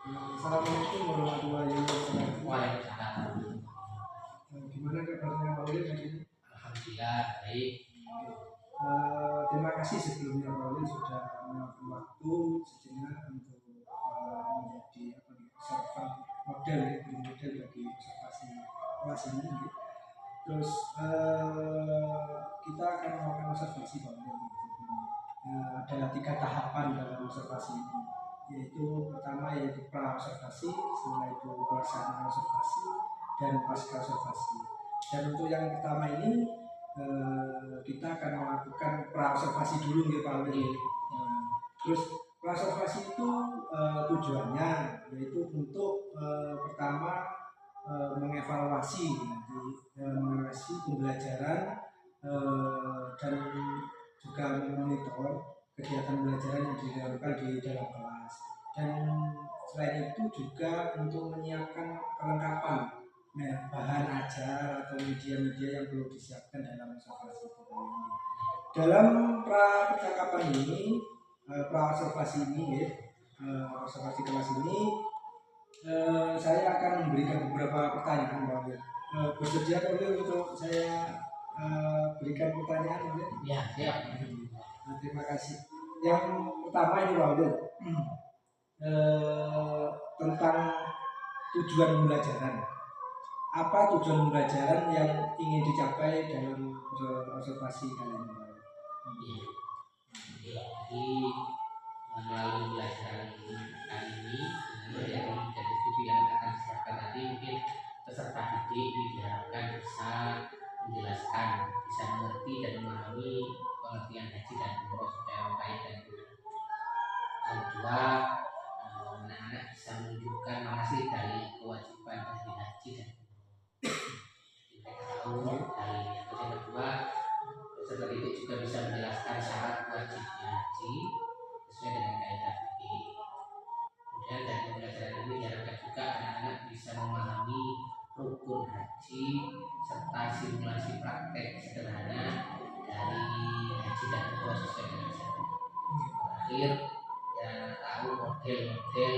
Assalamualaikum warahmatullahi wabarakatuh. Waalaikumsalam. Gimana kabarnya Pak Ulil hari ini? Alhamdulillah baik. Terima kasih sebelumnya Pak Ulil sudah meluangkan waktu sejenak untuk menjadi observan model bagi observasi kelas ini. Terus kita akan melakukan observasi Pak Ulil. Ada 3 tahapan dalam observasi ini, yaitu pertama yaitu pra observasi, setelah itu pelaksanaan observasi, dan pasca observasi. Dan untuk yang pertama ini kita akan melakukan pra observasi dulu ya Pak Ulil. Terus pra observasi itu tujuannya yaitu untuk pertama mengevaluasi pembelajaran dan juga memonitor kegiatan pembelajaran yang dilakukan di dalam kelas. Dan selain itu juga untuk menyiapkan kelengkapan bahan ajar atau media-media yang perlu disiapkan dalam observasi ini. Dalam pra percakapan ini, pra observasi ini observasi kelas ini, saya akan memberikan beberapa pertanyaan Pak Ulil. Bersedia Pak Ulil untuk saya berikan pertanyaan? Ya, siap. Nah, terima kasih. Yang pertama ini Pak Ulil, tentang tujuan pembelajaran. Apa tujuan pembelajaran yang ingin dicapai dalam observasi kali ini? Jadi melalui pembelajaran kali ini yang menjadi studi yang akan disiapkan tadi, mungkin peserta didik diharapkan bisa menjelaskan, bisa mengerti dan memahami pengertian haji dan umroh secara baik dan benar. Yang kedua, anak-anak bisa menunjukkan manasik dari kewajiban dari haji dan umroh. Mereka tahu dalilnya. Terus yang kedua, peserta didik juga bisa menjelaskan syarat wajibnya haji sesuai dengan kaidah fikih. Kemudian dari pembelajaran ini diharapkan juga anak-anak bisa memahami rukun haji serta simulasi praktek sederhana dari haji dan umroh sesuai dengan syariat. Terakhir, ya tahu model-model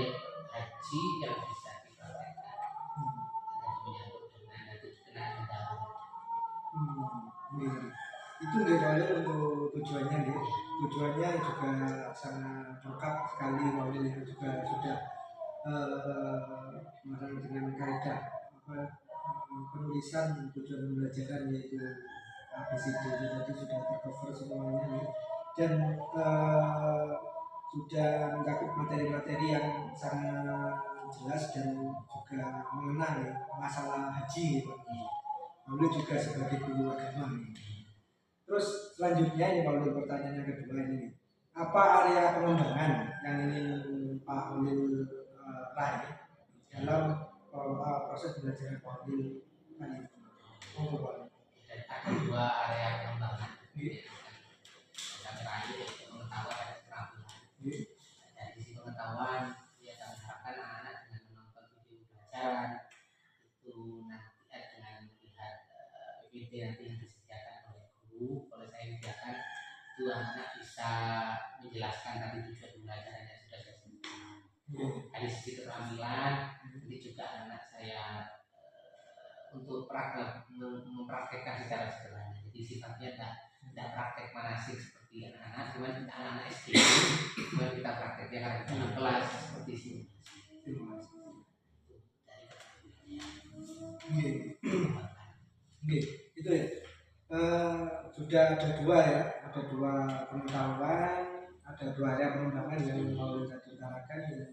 haji yang bisa dipraktekkan. Dan menyangkut dengan nanti dikenal dalam. Itu nggak untuk tujuannya nih. Tujuannya juga sangat lengkap sekali Pak Ulil, juga sudah dengan kaidah penulisan tujuan pembelajaran yaitu ABCD tadi sudah tercover semuanya nih. Dan sudah mencakup materi-materi yang sangat jelas dan juga mengenai masalah haji Pak. Lalu juga sebagai guru agama nih. Terus selanjutnya ini Pak Ulil, pertanyaan yang kedua ini, apa area pengembangan yang ingin Pak Ulil raih dalam proses belajar Pak Ulil kali ini? Monggo Pak Ulil. Dua area pengembangan yang terakhir yaitu pengetahuan dan keterampilan. Dari sisi pengetahuan, ya kami harapkan anak-anak dengan menonton video pelajaran itu nanti dengan melihat PPT nanti yang disediakan oleh guru, oleh saya disediakan, itu anak bisa menjelaskan tadi tujuan pembelajaran yang sudah saya sebutkan. Dari sisi keterampilan, nanti juga anak saya untuk mempraktekkan secara sederhana. Jadi sifatnya tidak praktek manasik seperti anak-anak, cuma anak-anak SD, cuma kita prakteknya karena dalam kelas seperti simulasi. Itu ya. Sudah ada dua ya, ada dua pengetahuan, ada dua area pengembangan yang mau kita utarakan,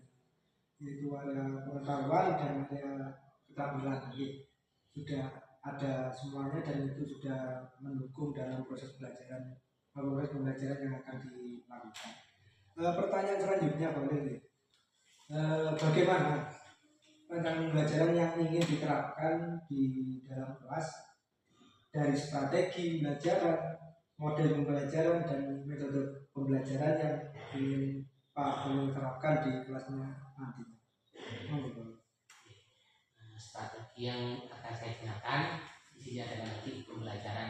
yaitu area pengetahuan dan area keterampilan. Sudah ada semuanya dan itu sudah mendukung dalam proses pembelajaran yang akan dilakukan. Pertanyaan selanjutnya Pak Ulil, bagaimana rancangan pembelajaran yang ingin diterapkan di dalam kelas dari strategi pembelajaran, model pembelajaran dan metode pembelajaran yang ingin Pak Ulil terapkan di kelasnya nanti? Strategi yang akan saya gunakan di sini adalah nanti pembelajaran.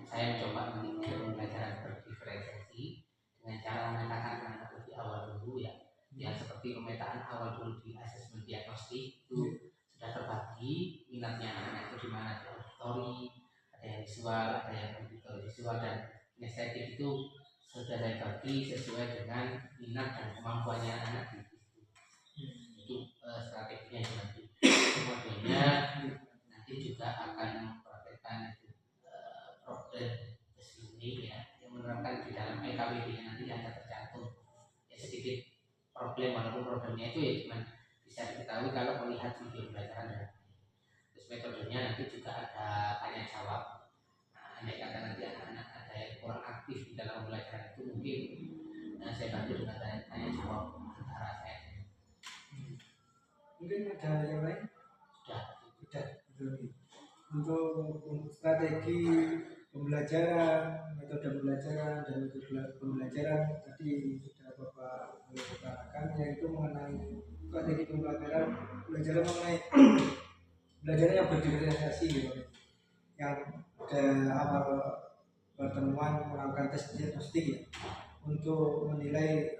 Saya mencoba membuat pembelajaran berdiferensiasi dengan cara memetakan anak lebih awal dulu ya, yang seperti seperti pemetaan awal dulu di asesmen diagnostik itu sudah terbagi minatnya anak-anak itu di mana, ada auditori, ada yang visual, ada yang auditori visual, dan kinestetik itu sudah saya bagi sesuai dengan minat dan kemampuannya anak di situ. Itu strateginya nanti. Modelnya nanti juga akan mempraktekkan problem ini ya, yang menerapkan di dalam EKWD nanti ada tercantum ya sedikit problem, walaupun problemnya itu ya cuma bisa diketahui kalau melihat video pembelajaran. Terus metodenya nanti juga ada tanya jawab. Andai kata nanti anak-anak ada yang kurang aktif di dalam pembelajaran itu, mungkin saya bantu dengan tanya jawab antara saya. Mungkin ada yang lain? Sudah. Untuk strategi pembelajaran, metode pembelajaran dan metode pembelajaran tadi sudah Bapak utarakan, yaitu mengenai strategi pembelajaran mengenai belajar yang berdiferensiasi gitu, yang ada awal pertemuan melakukan tes diagnostik ya, untuk menilai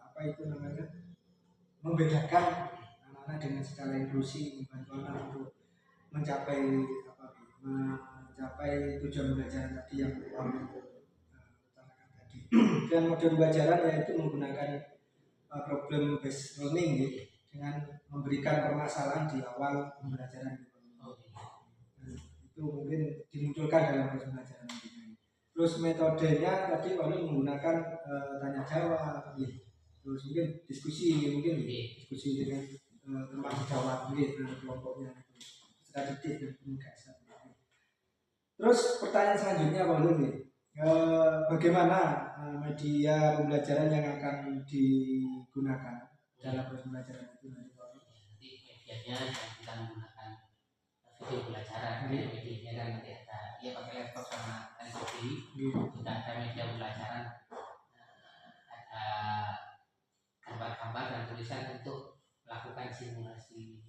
apa itu namanya, membedakan anak-anak dengan skala inklusi, membantu anak untuk mencapai tujuan pembelajaran tadi yang kami utarakan tadi. Dan model pembelajaran yaitu menggunakan problem based learning gitu, dengan memberikan permasalahan di awal pembelajaran. Itu mungkin dimunculkan dalam proses pembelajaran nantinya. Terus metodenya tadi kami menggunakan tanya jawab, terus mungkin diskusi dengan tempat jawab, kelompoknya strategis dan penugasan. Terus pertanyaan selanjutnya Pak Lun, bagaimana media pembelajaran yang akan digunakan dalam proses pembelajaran itu nanti Pak? Nanti medianya kita menggunakan video pembelajaran, medianya kan nanti ada ya pakai laptop sama LCD, juga ada media pembelajaran, ada gambar-gambar dan tulisan untuk melakukan simulasi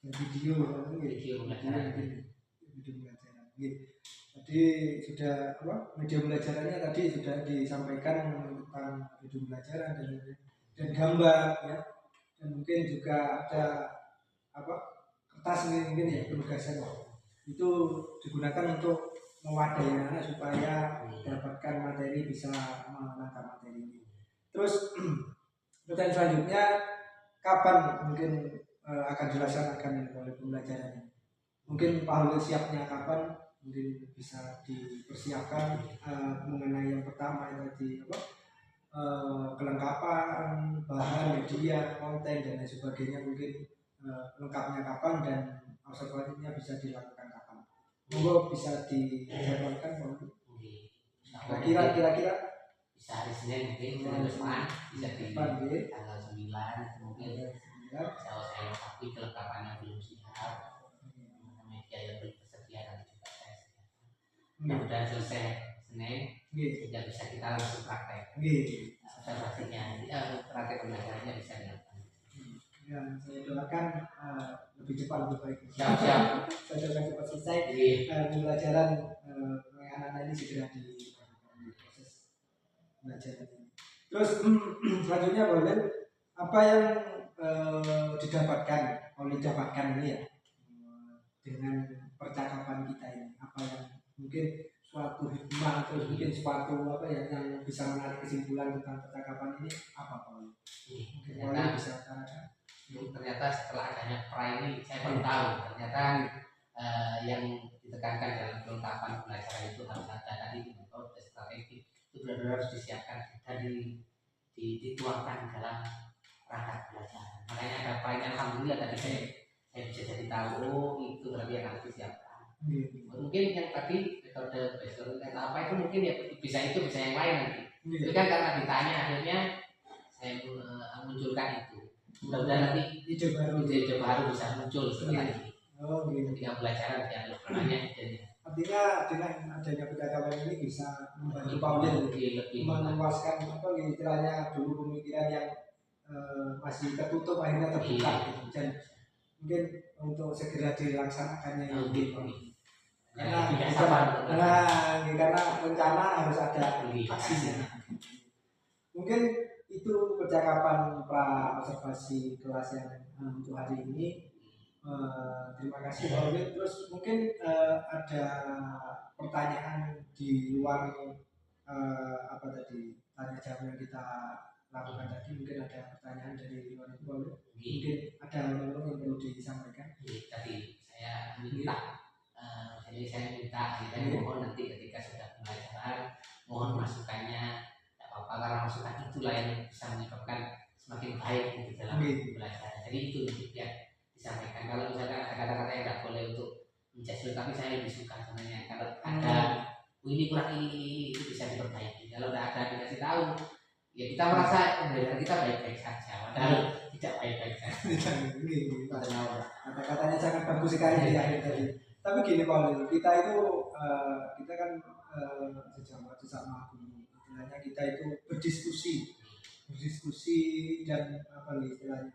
video pembelajaran. Tadi sudah media pembelajarannya tadi sudah disampaikan tentang video pembelajaran dan gambar ya, dan mungkin juga ada kertas mungkin ya, penugasan itu digunakan untuk mewadai anak supaya mendapatkan materi, bisa menangkap materi ini. Terus pertanyaan selanjutnya, kapan mungkin akan dilaksanakan oleh pembelajaran? Mungkin Pak Halil siapnya kapan? Mungkin bisa dipersiapkan mengenai yang pertama yang tadi kelengkapan bahan, media, konten dan lain sebagainya, mungkin lengkapnya kapan dan observasinya bisa dilakukan kapan? Monggo bisa dijadwalkan kira-kira bisa hari Senin mungkin bulan depan, bisa di tanggal 9 mungkin. Saya lengkapi kelengkapannya belum siap, media yang belum tersedia nanti juga saya sediakan. Sudah selesai Senin, sudah bisa kita langsung praktek. Observasinya, praktek pembelajarannya bisa dilakukan. Ya, saya doakan lebih cepat lebih baik. Siap. Saya doakan cepat selesai pembelajaran anak-anak ini segera di proses pembelajaran ini. Terus selanjutnya Pak, apa yang didapatkan ini ya dengan percakapan kita ini, apa yang mungkin suatu hikmah atau mungkin suatu yang bisa menarik kesimpulan tentang percakapan ini apa Pak? Mungkin bisa ternyata setelah adanya pra ini saya baru tahu ternyata yang ditekankan dalam kelengkapan pembelajaran itu harus ada tadi metode strategi itu benar-benar harus disiapkan dan dituangkan dalam perangkat pembelajaran. Makanya ada pra ini, alhamdulillah tadi saya bisa jadi tahu itu berarti yang harus disiapkan. Mungkin yang tadi metode belajar apa itu mungkin ya bisa yang lain nanti. Itu kan karena ditanya akhirnya saya munculkan itu. Mudah-mudahan nanti ide baru bisa muncul setelah ini. Ketika pelajaran yang banyak jadi. Artinya dengan adanya percakapan ini bisa membantu Paul lebih meluaskan istilahnya dulu pemikiran yang masih tertutup akhirnya terbuka gitu. Dan mungkin untuk segera dilaksanakannya karena rencana harus ada aksinya. Mungkin itu percakapan pra observasi kelas yang untuk hari ini. Terima kasih Pak Ulil. Terus mungkin ada pertanyaan di luar apa tadi tanya jawab yang kita lakukan tadi, mungkin ada pertanyaan dari luar itu Pak Ulil. Mungkin ada yang perlu disampaikan. Tadi saya minta, jadi saya minta kita mohon nanti ketika sudah pembelajaran mohon masukannya, tidak apa-apa karena masukan itulah yang bisa menyebabkan semakin baik di dalam pembelajaran. Jadi itu yang disampaikan. Kalau misalkan ada kata-kata yang tidak boleh untuk menjudge, tapi saya lebih suka sebenarnya kalau ada ini kurang ini itu bisa diperbaiki. Kalau tidak ada dikasih tahu, ya kita merasa pembelajaran kita baik-baik saja, padahal tidak baik-baik saja. Kata-katanya sangat bagus sekali di akhir tadi. Tapi gini Pak Ulil, kita itu kita kan sesama guru, istilahnya kita itu berdiskusi dan apa nih istilahnya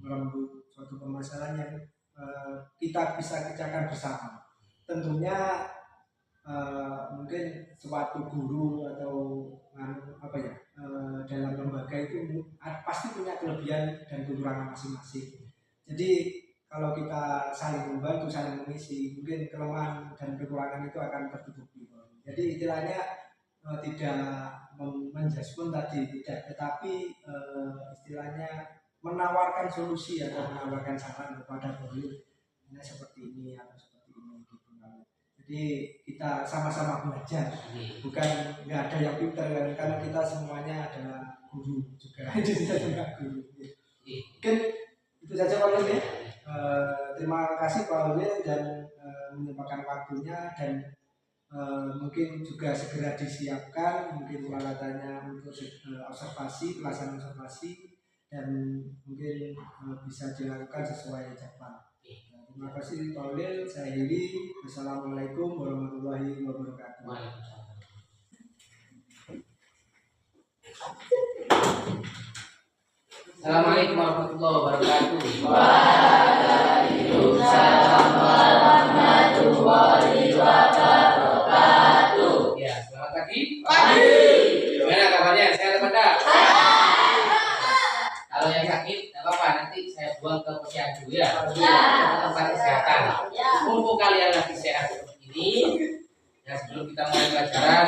merembuk suatu permasalahan yang kita bisa kerjakan bersama. Tentunya mungkin suatu guru atau apa ya dalam lembaga itu pasti punya kelebihan dan kekurangan masing-masing. Jadi kalau kita saling membantu, saling mengisi, mungkin kelemahan dan kekurangan itu akan tertutupi. Jadi istilahnya tidak menjudgment tadi, tidak, tetapi istilahnya menawarkan solusi atau menawarkan saran kepada guru, ini seperti ini atau seperti ini gitu. Jadi kita sama-sama belajar, bukan nggak ada yang pintar karena kita semuanya adalah guru juga. Jadi kita juga guru. Mungkin itu saja Pak Ulil ya. Terima kasih Pak Ulil dan menyempatkan waktunya, dan mungkin juga segera disiapkan mungkin peralatannya untuk observasi, pelaksanaan observasi, dan mungkin bisa dilakukan sesuai jadwal. Terima kasih Pak Ulil, saya akhiri. Wassalamualaikum warahmatullahi wabarakatuh. Assalamualaikum warahmatullahi wabarakatuh. Waalaikumsalam warahmatullahi wabarakatuh. Ya, selamat pagi. Pagi. Gimana kabarnya? Sehat apa enggak? Kalau yang sakit, tidak apa-apa. Nanti saya buang ke posyandu ya. Tempat kesehatan. Mumpung kalian lagi sehat seperti ini, ya sebelum kita mulai pelajaran,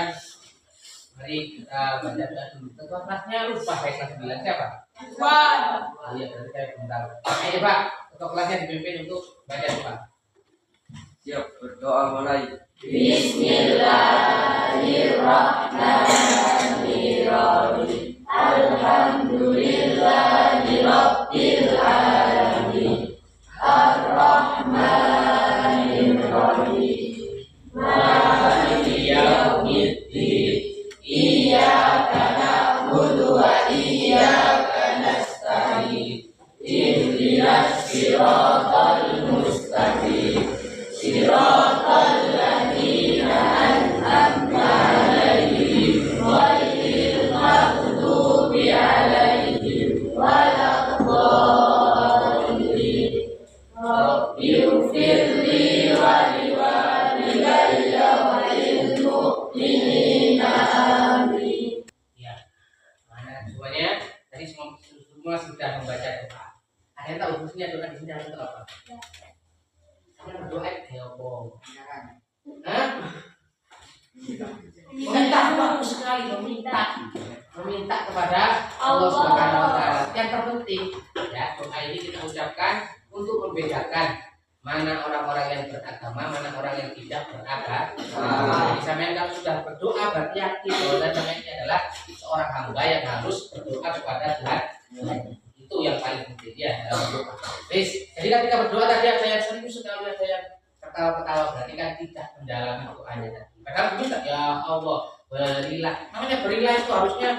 mari kita baca doa dulu. Ketua kelasnya lupa saya kelas 9 siapa? Oh iya, berarti saya belum tahu. Ayo Pak, ketua kelasnya dipimpin untuk baca doa. Siap, berdoa mulai. Bismillahirrahmanirrahim. Alhamdulillahirabbil alamin. Ar-Rahmanir-Rahim. Maliki yaumiddin. Iyyaka na'budu wa iyyaka nasta'in. Ihdinas siratal mustaqim. Siratal ladzina an'amta 'alaihim ghairil maghdubi 'alaihim waladdallin. Rabbighfirli wa liwalidayya wa lil mu'minina amin. Ya, mana semuanya? Tadi semua sudah membaca doa. Ada yang tahu khususnya doa di sini untuk apa? Karena berdoa itu ya Allah. Hah? Meminta bagus sekali, meminta kepada Allah Subhanahu wa taala. Yang terpenting ya, doa ini kita ucapkan untuk membedakan mana orang-orang yang beragama, mana orang yang tidak beragama. Jadi sampean kalau sudah berdoa berarti yakin bahwa sampean ini adalah seorang hamba yang harus berdoa kepada Tuhan. Itu yang paling penting ya dalam berdoa. Jadi ketika berdoa tadi ada yang serius sekali, ada yang ketawa-ketawa, berarti kan tidak mendalami doanya tadi. Padahal minta ya Allah berilah. Namanya berilah itu harusnya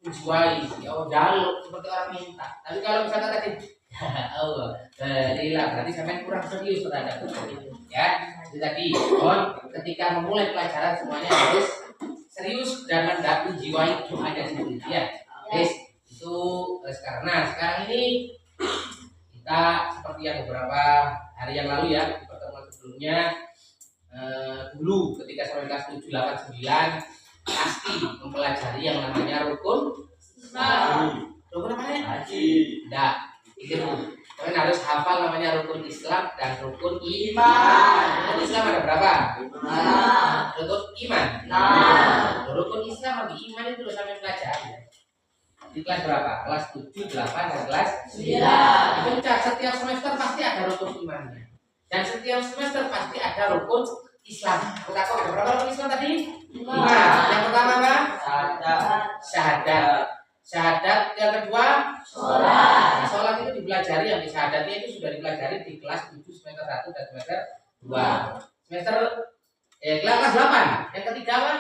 menjuali, ya Allah jaluk seperti orang minta. Tapi kalau misalkan tadi ya Allah berilah, berarti sampai kurang serius terhadap itu. Ya, jadi tadi mohon ketika memulai pelajaran semuanya harus serius dan menjiwai doanya sendiri ya. Itu karena sekarang ini kita seperti yang beberapa hari yang lalu ya di pertemuan sebelumnya dulu ketika sampai kelas 7, 8, 9 pasti mempelajari yang namanya rukun Rukun apa namanya? Haji. Enggak. Itu kalian harus hafal namanya rukun Islam dan rukun iman. Rukun Islam ada berapa? Rukun iman. Rukun Islam sama iman itu sampai pelajari. Di kelas berapa? Kelas 7, 8, dan kelas 9. Pencak setiap semester pasti ada rukun imannya. Dan setiap semester pasti ada rukun Islam. Kita tahu ada berapa rukun Islam tadi? 5. Yang pertama apa? Syahadat. Syahadat. Yang kedua? Sholat. Nah, sholat itu dipelajari, yang syahadatnya itu sudah dipelajari di kelas 7 semester 1 dan semester 2. Semester kelas 8. Yang ketiga apa?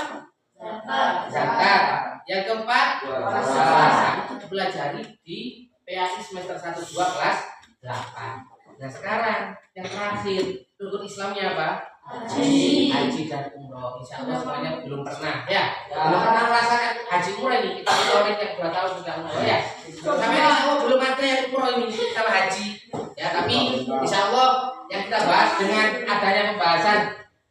Zakat. Yang keempat? Puasa. Itu dipelajari di PAI semester 1 2 kelas 8. Nah sekarang yang terakhir rukun Islamnya apa? Haji dan umroh. Insya Allah semuanya belum pernah ya. Belum pernah merasakan haji umroh ini. Kita orang yang 2 tahun sudah umroh ya. Sampai insya Allah belum ada yang umroh ini sama haji. Ya tapi insya Allah yang kita bahas dengan adanya pembahasan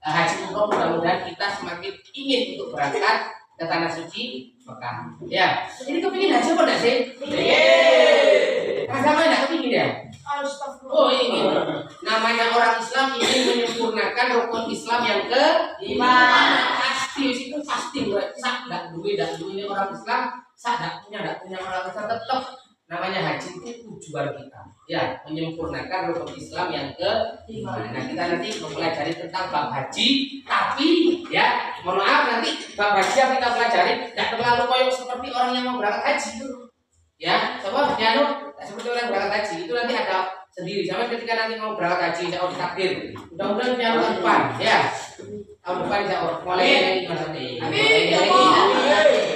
haji umroh, mudah-mudahan kita semakin ingin untuk berangkat ke tanah suci Mekah. Ya. Jadi kepingin haji apa enggak sih? Agama enggak kepingin ya? Oh ini namanya orang Islam ingin menyempurnakan rukun Islam yang ke-5. Pasti itu pasti sak enggak duwe ini orang Islam sak enggak punya orang Islam tetap namanya haji itu tujuan kita ya menyempurnakan rukun Islam yang ke-5. Nah kita nanti mempelajari tentang bab haji, tapi ya mohon maaf nanti bab haji yang kita pelajari tidak terlalu koyok seperti orang yang mau berangkat haji itu ya. Coba seperti orang berangkat haji itu nanti ada sendiri. Sama ketika nanti mau berangkat haji saya ditakdir mudah-mudahan punya tahun depan ya, tahun depan saya mulai ini Mas Andi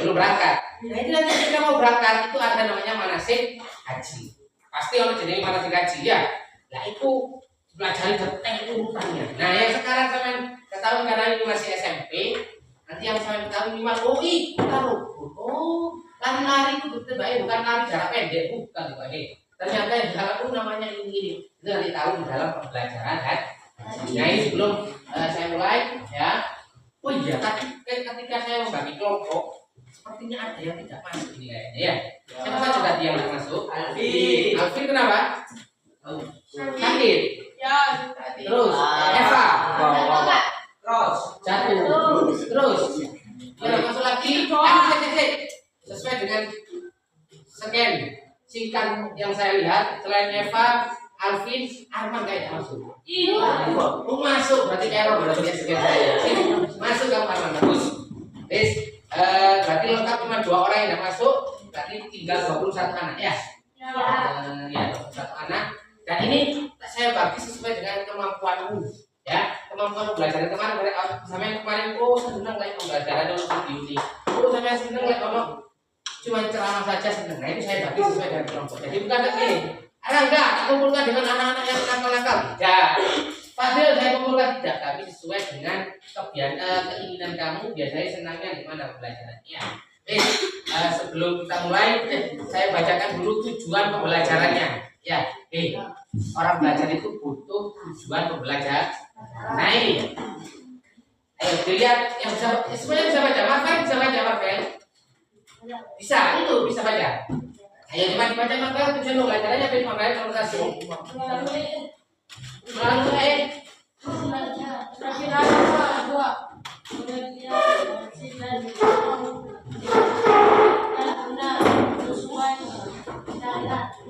belum berangkat. Nah itu nanti ketika mau berangkat itu ada namanya manasik haji, pasti orang jadi manasik haji ya. Nah itu pelajari detail urutannya. Nah yang sekarang sampai ketahui karena ini masih SMP, nanti yang sampai ketahui minimal lari-lari itu betul baik, bukan lari jarak pendek, bukan baik. Ternyata yang dalam itu namanya ini itu nanti tahu di dalam pembelajaran kan. Nah ini sebelum saya mulai ya. Oh iya, ketika saya membagi kelompok sepertinya ada yang tidak masuk ini kayaknya ya. Siapa saja tadi yang tidak masuk? Alvin kenapa? Sakit. Ya. Terus Eva. Jatuh. Terus. Yang masuk lagi. Sesuai dengan scan singkat yang saya lihat, selain Eva, Alvin, Arman kayaknya masuk. Masuk berarti error berarti scan saya. Masuk kamu Arman bagus. Berarti lengkap cuma 2 orang yang tidak masuk, berarti tinggal 21 anak ya. Ya 21 anak. Dan ini saya bagi sesuai dengan kemampuanmu ya, kemampuan belajar kemarin sampai kemarin saya senang kayak pembelajaran untuk video ini. Saya senang kayak cuma ceramah saja senang. Nah itu saya bagi sesuai dengan kelompok. Jadi bukan begini. Enggak, kumpulkan dengan anak-anak yang nakal-nakal. Tidak. Padahal saya kumpulkan tidak, tapi sesuai dengan keinginan kamu. Biasanya senangnya di mana pembelajarannya. Sebelum kita mulai, saya bacakan dulu tujuan pembelajarannya. Ya, orang belajar itu butuh tujuan pembelajaran. Nah ini. Ayo dilihat yang bisa, semuanya bisa baca. Marvel bisa baca Marvel. Bisa, itu bisa baca. Ayo coba dibaca Marvel tujuan pembelajarannya apa Marvel konsultasi.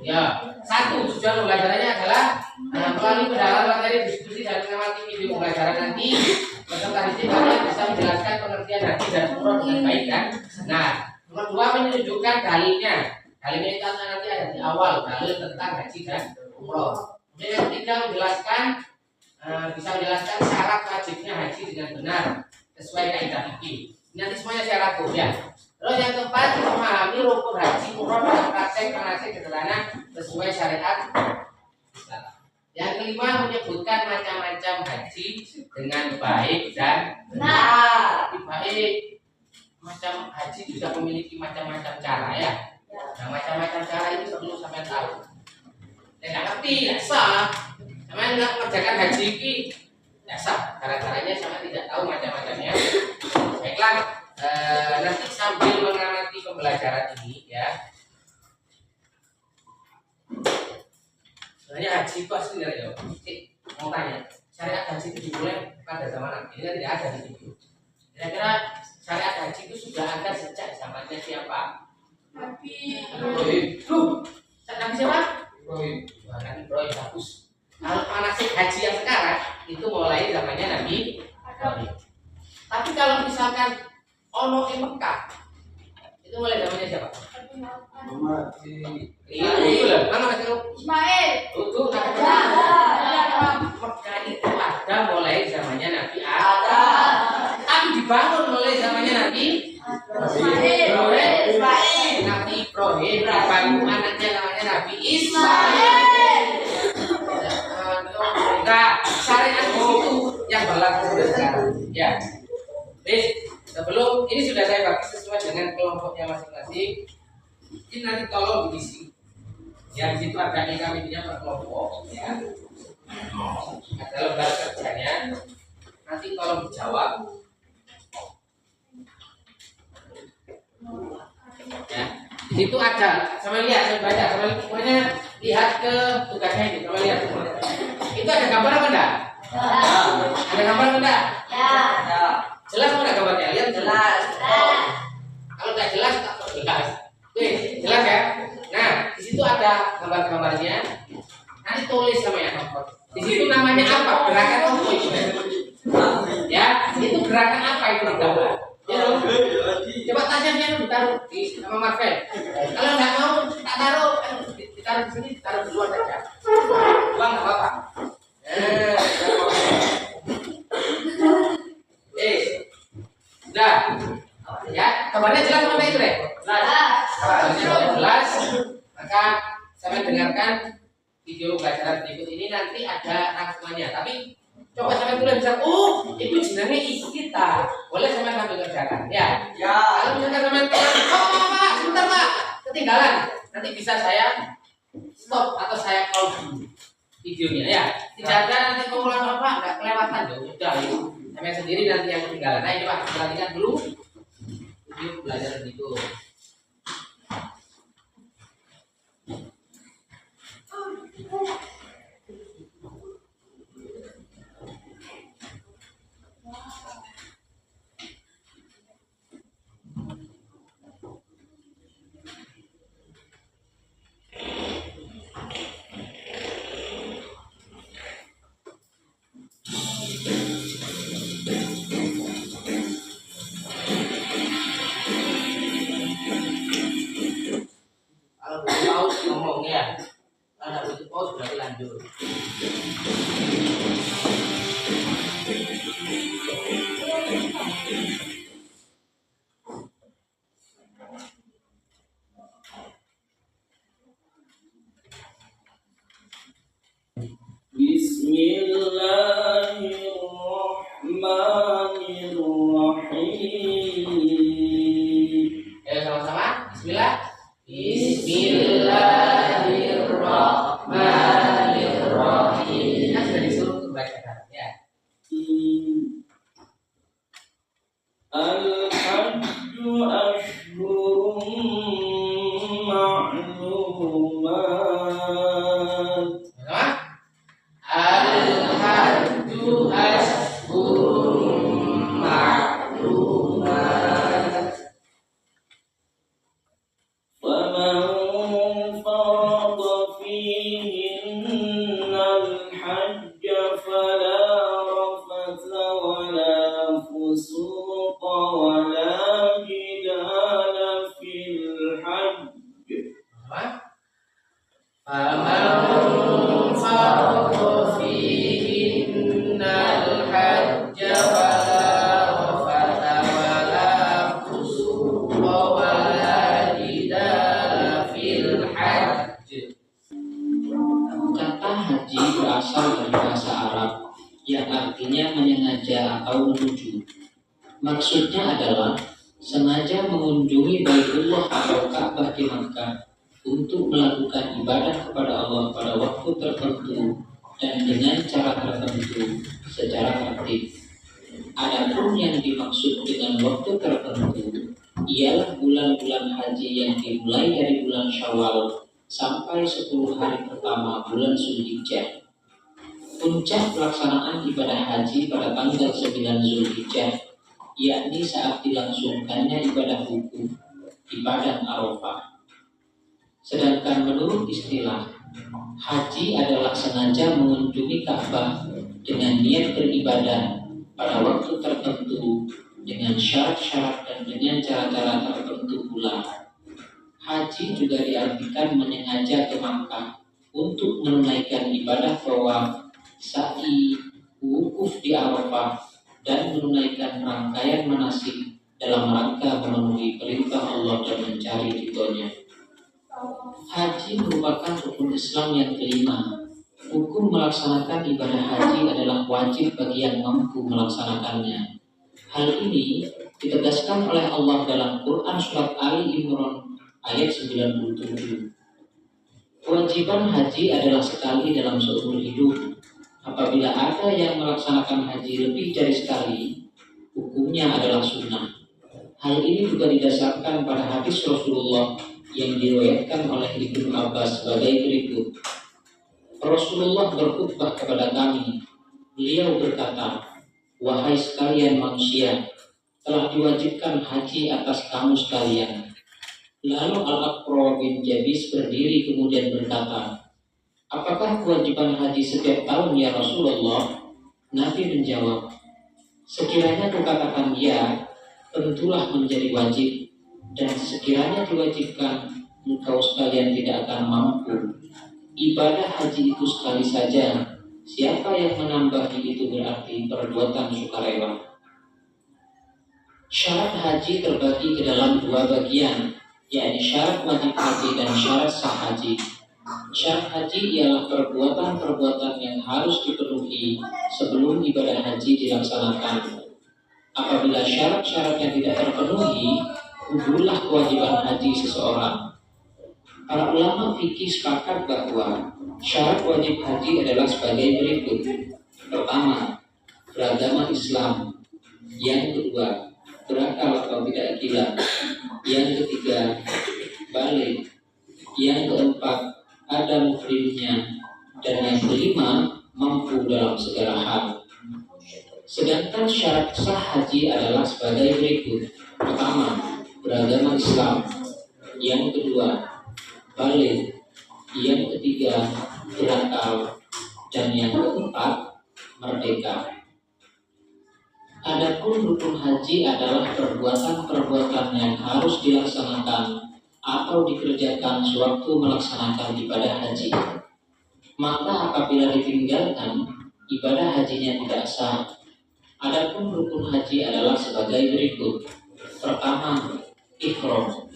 Ya, 1 tujuan pembelajarannya adalah melalui pendalaman materi diskusi dan mengamati video pembelajaran nanti peserta didik kalian bisa menjelaskan pengertian haji dan umroh dengan baik kan. Nah, nomor 2 menunjukkan dalilnya. Dalilnya itu nanti ada di awal, dalil tentang haji dan umroh. Kemudian yang ketiga bisa menjelaskan syarat wajibnya haji dengan benar sesuai kaidah fikih. Nanti semuanya saya rangkum ya. Terus yang keempat memahami rukun haji umroh dalam praktek manasik sederhana sesuai syariat Islam. Yang kelima menyebutkan macam-macam haji dengan baik dan benar. Baik macam haji juga memiliki macam-macam cara ya. Nah macam-macam cara itu perlu sampai tahu. Tidak ngerti tidak sah. Sama nggak mengerjakan haji ini tidak sah. Cara-caranya sama tidak tahu macam-macamnya. Baiklah. nanti sambil mengamati pembelajaran ini ya. Sebenarnya haji itu aslinya ya. Mau tanya, syariat haji itu dimulai pada zaman Nabi. Ini kan tidak ada di situ. Kira-kira syariat haji itu sudah ada sejak zamannya siapa? Nabi Ibrahim. Nabi siapa? Ibrahim. Wah, Nabi Ibrahim bagus. Kalau manasik haji yang sekarang itu mulai zamannya Nabi Ibrahim. Tapi kalau misalkan ono di Mekah itu mulai zamannya siapa? Iya, itu lah. Mana Mas? Ismail. Itu Nabi Mekah itu ada mulai zamannya Nabi Adam. Tapi dibangun mulai zamannya Nabi Ismail. Nabi Ibrahim dibangun anaknya namanya Nabi Ismail. Nah, syariat itu yang berlaku sekarang. Ya. Sebelum ini sudah saya bagi sesuai dengan kelompoknya masing-masing. Ini nanti tolong diisi. Ya, di situ ada intinya per kelompok. Ya. Ada lembar kerjanya. Nanti tolong dijawab. Ya, di situ ada. Sama lihat, saya baca. Semuanya lihat ke tugasnya ini. Sama lihat. Itu ada gambar apa enggak? Ada gambar apa enggak? Jelas mana gambarnya? Lihat jelas. Kalau nggak jelas tak jelas. Oke, jelas ya. Nah, di situ ada gambar-gambarnya. Nanti tulis sama ya. Di situ namanya apa? Gerakan apa itu? Ya, itu gerakan apa itu gambar? Ya, coba tanya dia ditaruh di sama Marvel. Kalau nggak mau tak taruh, ditaruh di sini, ditaruh di luar saja. Buang nggak apa-apa. Sudah. Ya, kabarnya jelas mana itu deh? Jelas. Maka saya dengarkan video pelajaran berikut ini nanti ada rangkumannya. Tapi coba sampai tulis bisa. Oh, itu jenenge isi kita. Boleh sampai sambil kerjakan. Ya. Kalau misalkan sampai Pak, sebentar Pak, ketinggalan. Nanti bisa saya stop atau saya pause dulu videonya ya. Tidak ada nanti pengulangan apa, enggak kelewatan dong. Udah ya. Sampai sendiri nanti yang ketinggalan. Nah, coba perhatikan dulu video pelajaran itu. Kalau butuh pause ngomong ya. Kalau nggak butuh pause berarti lanjut. Bismillahirrahmanirrahim. Ayo sama-sama. Bismillah. Bismillahirrahmanirrahim. Kan sudah disuruh untuk bacakan ya. Al-hajju ashhurun ma'lumat. Sama? Al-hajju ashhurun ma'lumat. فمن فرض فيهن الحج فلا رفث ولا فسوق ولا جدال في الحج. Faman farada fihinnal hajja fala rafata wala fusuqa wala jidala fil hajj. Kata haji berasal dari bahasa Arab yang artinya menyengaja atau menuju. Maksudnya adalah sengaja mengunjungi Baitullah atau Ka'bah di Makkah untuk melakukan ibadah kepada Allah pada waktu tertentu dan dengan cara tertentu secara tertib. Adapun yang dimaksud dengan waktu tertentu ialah bulan-bulan haji yang dimulai dari bulan Syawal sampai 10 hari pertama bulan Zulhijjah. Puncak pelaksanaan ibadah haji pada tanggal 9 Zulhijjah, yakni saat dilangsungkannya ibadah wukuf di Padang Arafah. Sedangkan menurut istilah, haji adalah sengaja mengunjungi Ka'bah dengan niat beribadah pada waktu tertentu dengan syarat-syarat dan dengan cara-cara tertentu pula. Haji juga diartikan menyengaja ke Makkah untuk menunaikan ibadah tawaf, sa'i, wukuf di Arafah, dan menunaikan rangkaian manasik dalam rangka memenuhi perintah Allah dan mencari ridhonya. Haji merupakan rukun Islam yang kelima. Hukum melaksanakan ibadah haji adalah wajib bagi yang mampu melaksanakannya. Hal ini ditegaskan oleh Allah dalam Quran Surat Ali Imran ayat 97. Kewajiban haji adalah sekali dalam seumur hidup. Apabila ada yang melaksanakan haji lebih dari sekali, hukumnya adalah sunnah. Hal ini juga didasarkan pada hadis Rasulullah yang diriwayatkan oleh Ibnu Abbas sebagai berikut. Rasulullah berkhutbah kepada kami. Beliau berkata, "Wahai sekalian manusia, telah diwajibkan haji atas kamu sekalian." Lalu Al-Aqra bin Jabis berdiri kemudian berkata, "Apakah kewajiban haji setiap tahun ya Rasulullah?" Nabi menjawab, "Sekiranya kukatakan ya, tentulah menjadi wajib, dan sekiranya diwajibkan, engkau sekalian tidak akan mampu. Ibadah haji itu sekali saja. Siapa yang menambahi itu berarti perbuatan sukarela." Syarat haji terbagi ke dalam dua bagian, yakni syarat wajib haji dan syarat sah haji. Syarat haji ialah perbuatan-perbuatan yang harus dipenuhi sebelum ibadah haji dilaksanakan. Apabila syarat-syaratnya tidak terpenuhi, gugurlah kewajiban haji seseorang. Para ulama fikih sepakat bahwa syarat wajib haji adalah sebagai berikut. Pertama, beragama Islam. Yang kedua, berakal atau tidak gila. Yang ketiga, balik. Yang keempat, ada muhrimnya. Dan yang kelima, mampu dalam segala hal. Sedangkan syarat sah haji adalah sebagai berikut. Pertama, beragama Islam. Yang kedua, balik. Yang ketiga, berakal. Dan yang keempat, merdeka. Adapun rukun haji adalah perbuatan-perbuatan yang harus dilaksanakan atau dikerjakan sewaktu melaksanakan ibadah haji. Maka apabila ditinggalkan, ibadah hajinya tidak sah. Adapun rukun haji adalah sebagai berikut. Pertama, ihram.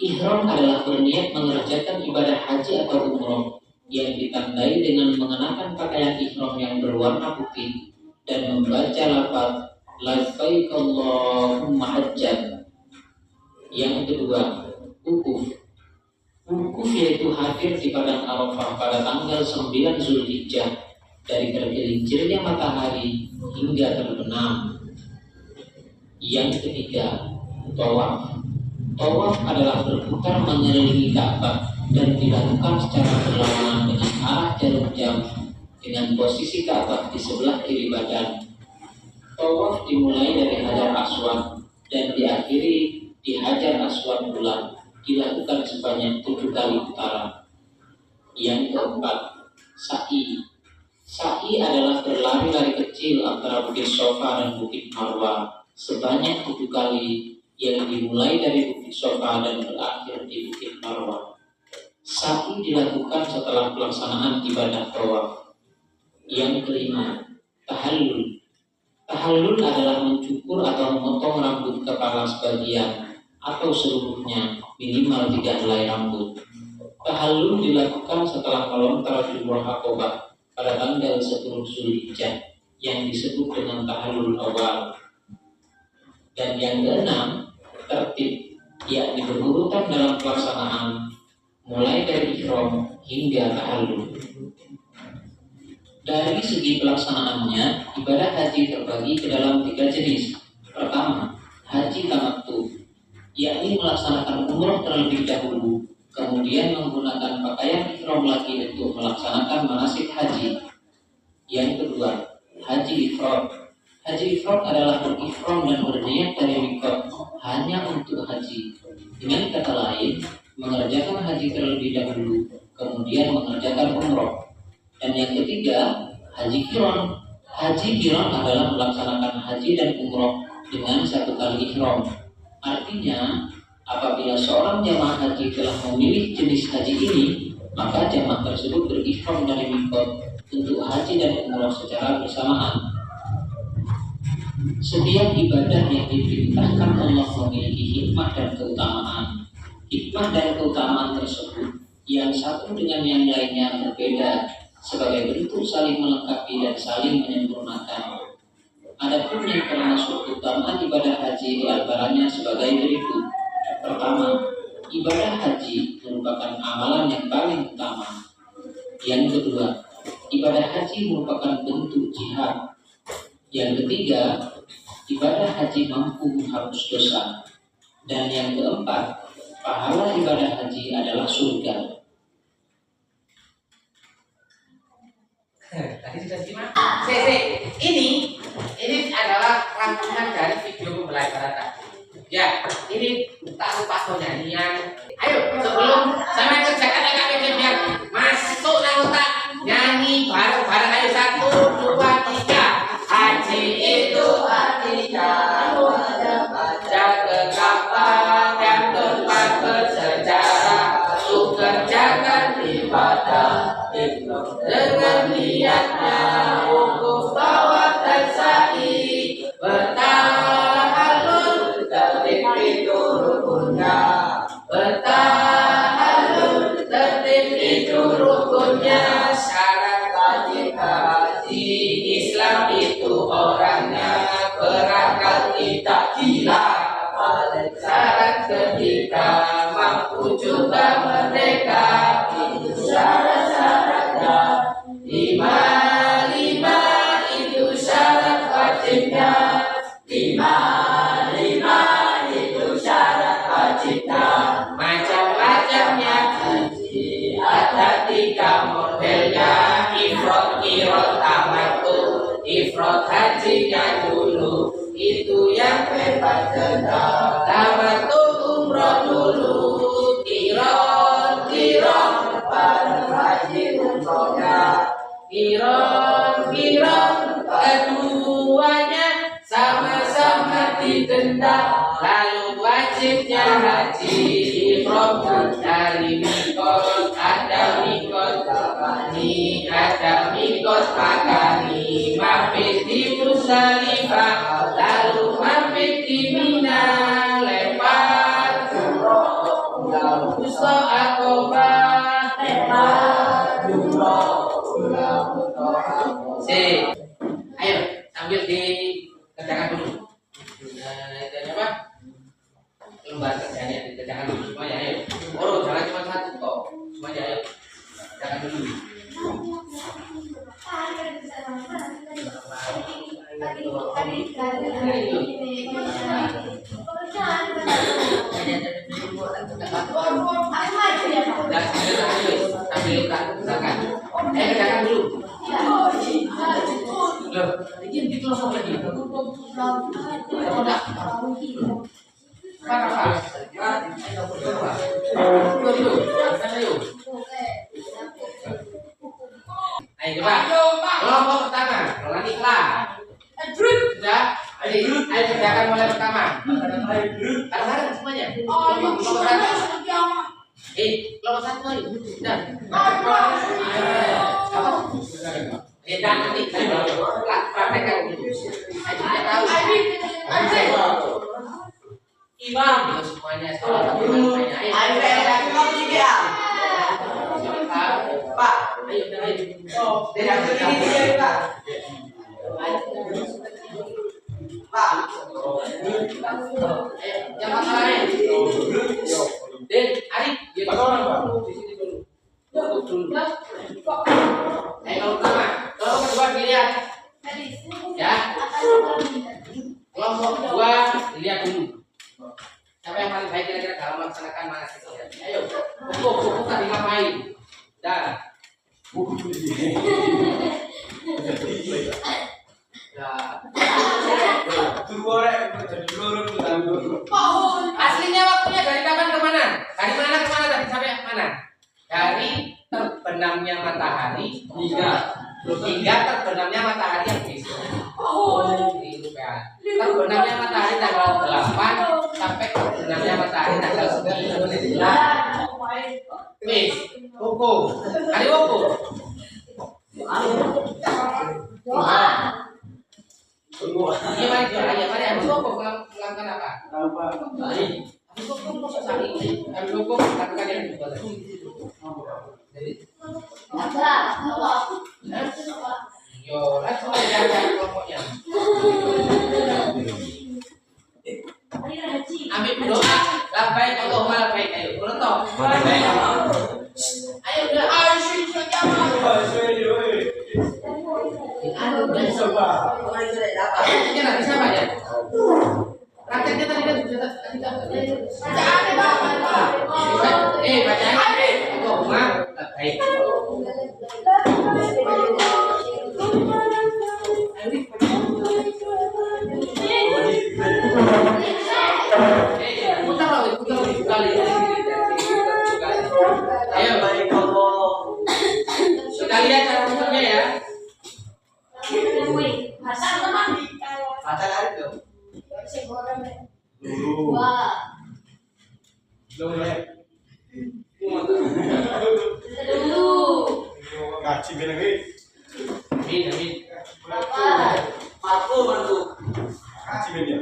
Ihram adalah berniat mengerjakan ibadah haji atau umroh yang ditandai dengan mengenakan pakaian ihram yang berwarna putih dan membaca lafaz labbaik Allahumma hajjan. Yang kedua, wukuf. Wukuf yaitu hadir di Padang Arafah pada tanggal 9 Zulhijjah dari tergelincirnya matahari hingga terbenam. Yang ketiga, tawaf. Tawaf adalah berputar mengelilingi Ka'bah dan dilakukan secara berlawanan dengan arah jarum jam dengan posisi Ka'bah di sebelah kiri badan. Tawaf dimulai dari Hajar Aswad dan diakhiri di Hajar Aswad pula, dilakukan sebanyak 7 kali putaran. Yang keempat, sa'i. Sa'i adalah berlari-lari kecil antara Bukit Sofa dan Bukit Marwah sebanyak 7 kali yang dimulai dari Bukit Sofa dan berakhir di Bukit Marwah. Sa'i dilakukan setelah pelaksanaan ibadah tawaf. Yang kelima, tahallul. Tahallul adalah mencukur atau memotong rambut kepala sebagian atau seluruhnya, minimal 3 helai rambut. Tahallul dilakukan setelah melontar jumrah Aqabah pada tanggal 10 Zulhijjah yang disebut dengan tahallul awal. Dan yang keenam, tertib, yakni berurutan dalam pelaksanaan mulai dari ihram hingga tahallul. Dari segi pelaksanaannya, ibadah haji terbagi ke dalam 3 jenis. Pertama, haji tamattu, yakni melaksanakan umroh terlebih dahulu, kemudian menggunakan pakaian ihram lagi untuk melaksanakan manasik haji. Yang kedua, haji ifrad. Haji ifrad adalah berihram dan berniat dari mikot hanya untuk haji. Dengan kata lain, mengerjakan haji terlebih dahulu, kemudian mengerjakan umroh. Dan yang ketiga, haji qiran. Haji qiran adalah melaksanakan haji dan umroh dengan 1 kali ihram. Artinya, apabila seorang jamaah haji telah memilih jenis haji ini, maka jamaah tersebut berihram dari mikot untuk haji dan umroh secara bersamaan. Setiap ibadah yang diperintahkan Allah memiliki hikmah dan keutamaan. Hikmah dan keutamaan tersebut yang satu dengan yang lainnya berbeda sebagai bentuk saling melengkapi dan saling menyempurnakan. Adapun yang termasuk keutamaan ibadah haji diantaranya sebagai berikut. Pertama, ibadah haji merupakan amalan yang paling utama. Yang kedua, ibadah haji merupakan bentuk jihad. Yang ketiga, ibadah haji mampu menghapus dosa. Dan yang keempat, pahala ibadah haji adalah surga. Tadi sudah simak. Ini adalah rangkuman dari video pembelajaran tadi. Ya, ini tak lupa nyanyian. Ayo, sebelum sama kerjakan agak biar masuk dalam otak. Nyanyi bareng-bareng, ayo 1, 2, 3. Haji itu artinya baca ke kapal yang tempat bersejarah untuk kerjakan ibadah dengan niatnya wukuf tawaf dan sa'i bertahalul tertib itu rukunnya syarat wajib haji Islam itu orangnya berakal tidak gila syarat ketika mampu juga merdeka itu syarat-syaratnya 5 itu syarat wajibnya 5 itu syarat wajibnya macam-macamnya haji ada 3 modelnya ifrad qiran tamattu ifrad hajinya dulu itu yang bebas denda tamattu umroh dulu qiran baru haji umrohnya qiran keduanya sama-sama didenda lalu wajibnya haji ifrad dari mikot ada mikot Tabani ada mikot Makani mampir di Musdalifah lalu mampir di Mina lempar jumroh lalu Aqobah lempar jumroh ayo sambil dikerjakan dulu apa lembar kerjanya dikerjakan dulu semuanya ayo jangan cuma 1 kok semuanya ayo kerjakan dulu kerjakan dulu ini ditulis lagi ayo coba kelompok pertama kelompok iklan sudah ayo kerjakan mulai pertama bareng-bareng semuanya kelompok 1 kelompok 1 ayo sudah nanti praktekkan dulu tidak tahu imam semuanya salah satu Pak ayo Pak jangan lain Den Arif di sini dulu. Kalau pertama coba dilihat. Ya. Kelompok 2 dilihat dulu. Siapa yang paling baik kira-kira dalam melaksanakan manasik? Ayo, buku tadi ngapain? Dah. Aslinya waktunya dari kapan ke mana? Dari mana ke mana tadi sampai mana? Dari terbenamnya matahari hingga terbenamnya matahari yang besok. Itu kan. Terbenamnya matahari tanggal 8 sampai terbenamnya matahari tanggal 9. Wis, hukum. Hari hukum. Iya mari doa, ya mari habis hukum melakukan apa? Habis hukum habis hukum lakukan yang dibuat. Jadi yo, langsung aja kelompoknya. Ambil doa, labbaik Allahumma labbaik. Ayo, uroto. Ayo udah. Prakteknya nanti siapa ya? Prakteknya tadi kan sudah bacaan Allahumma labbaik. Ayo, sudah lihat cara putarnya ya? Kaji bener Amin. kaji bener.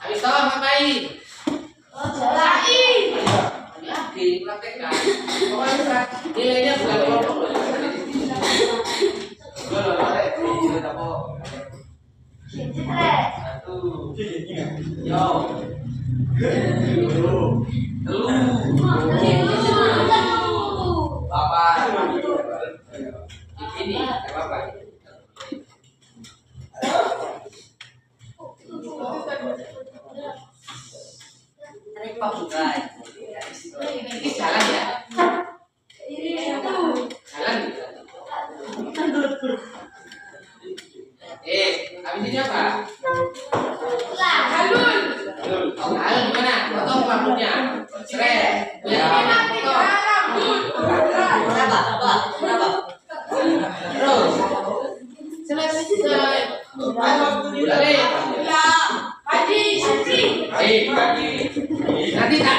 Habis salam ngapain? Dipraktekkan. Pokoknya nilainya bukan kelompok loh. Satu. Yo. Bapak. Ini apa? Ini jalan ya? Jalan. Habis ini apa? Halul gimana? Potong rambutnya. Seret. Terus. Selesai. Nanti ya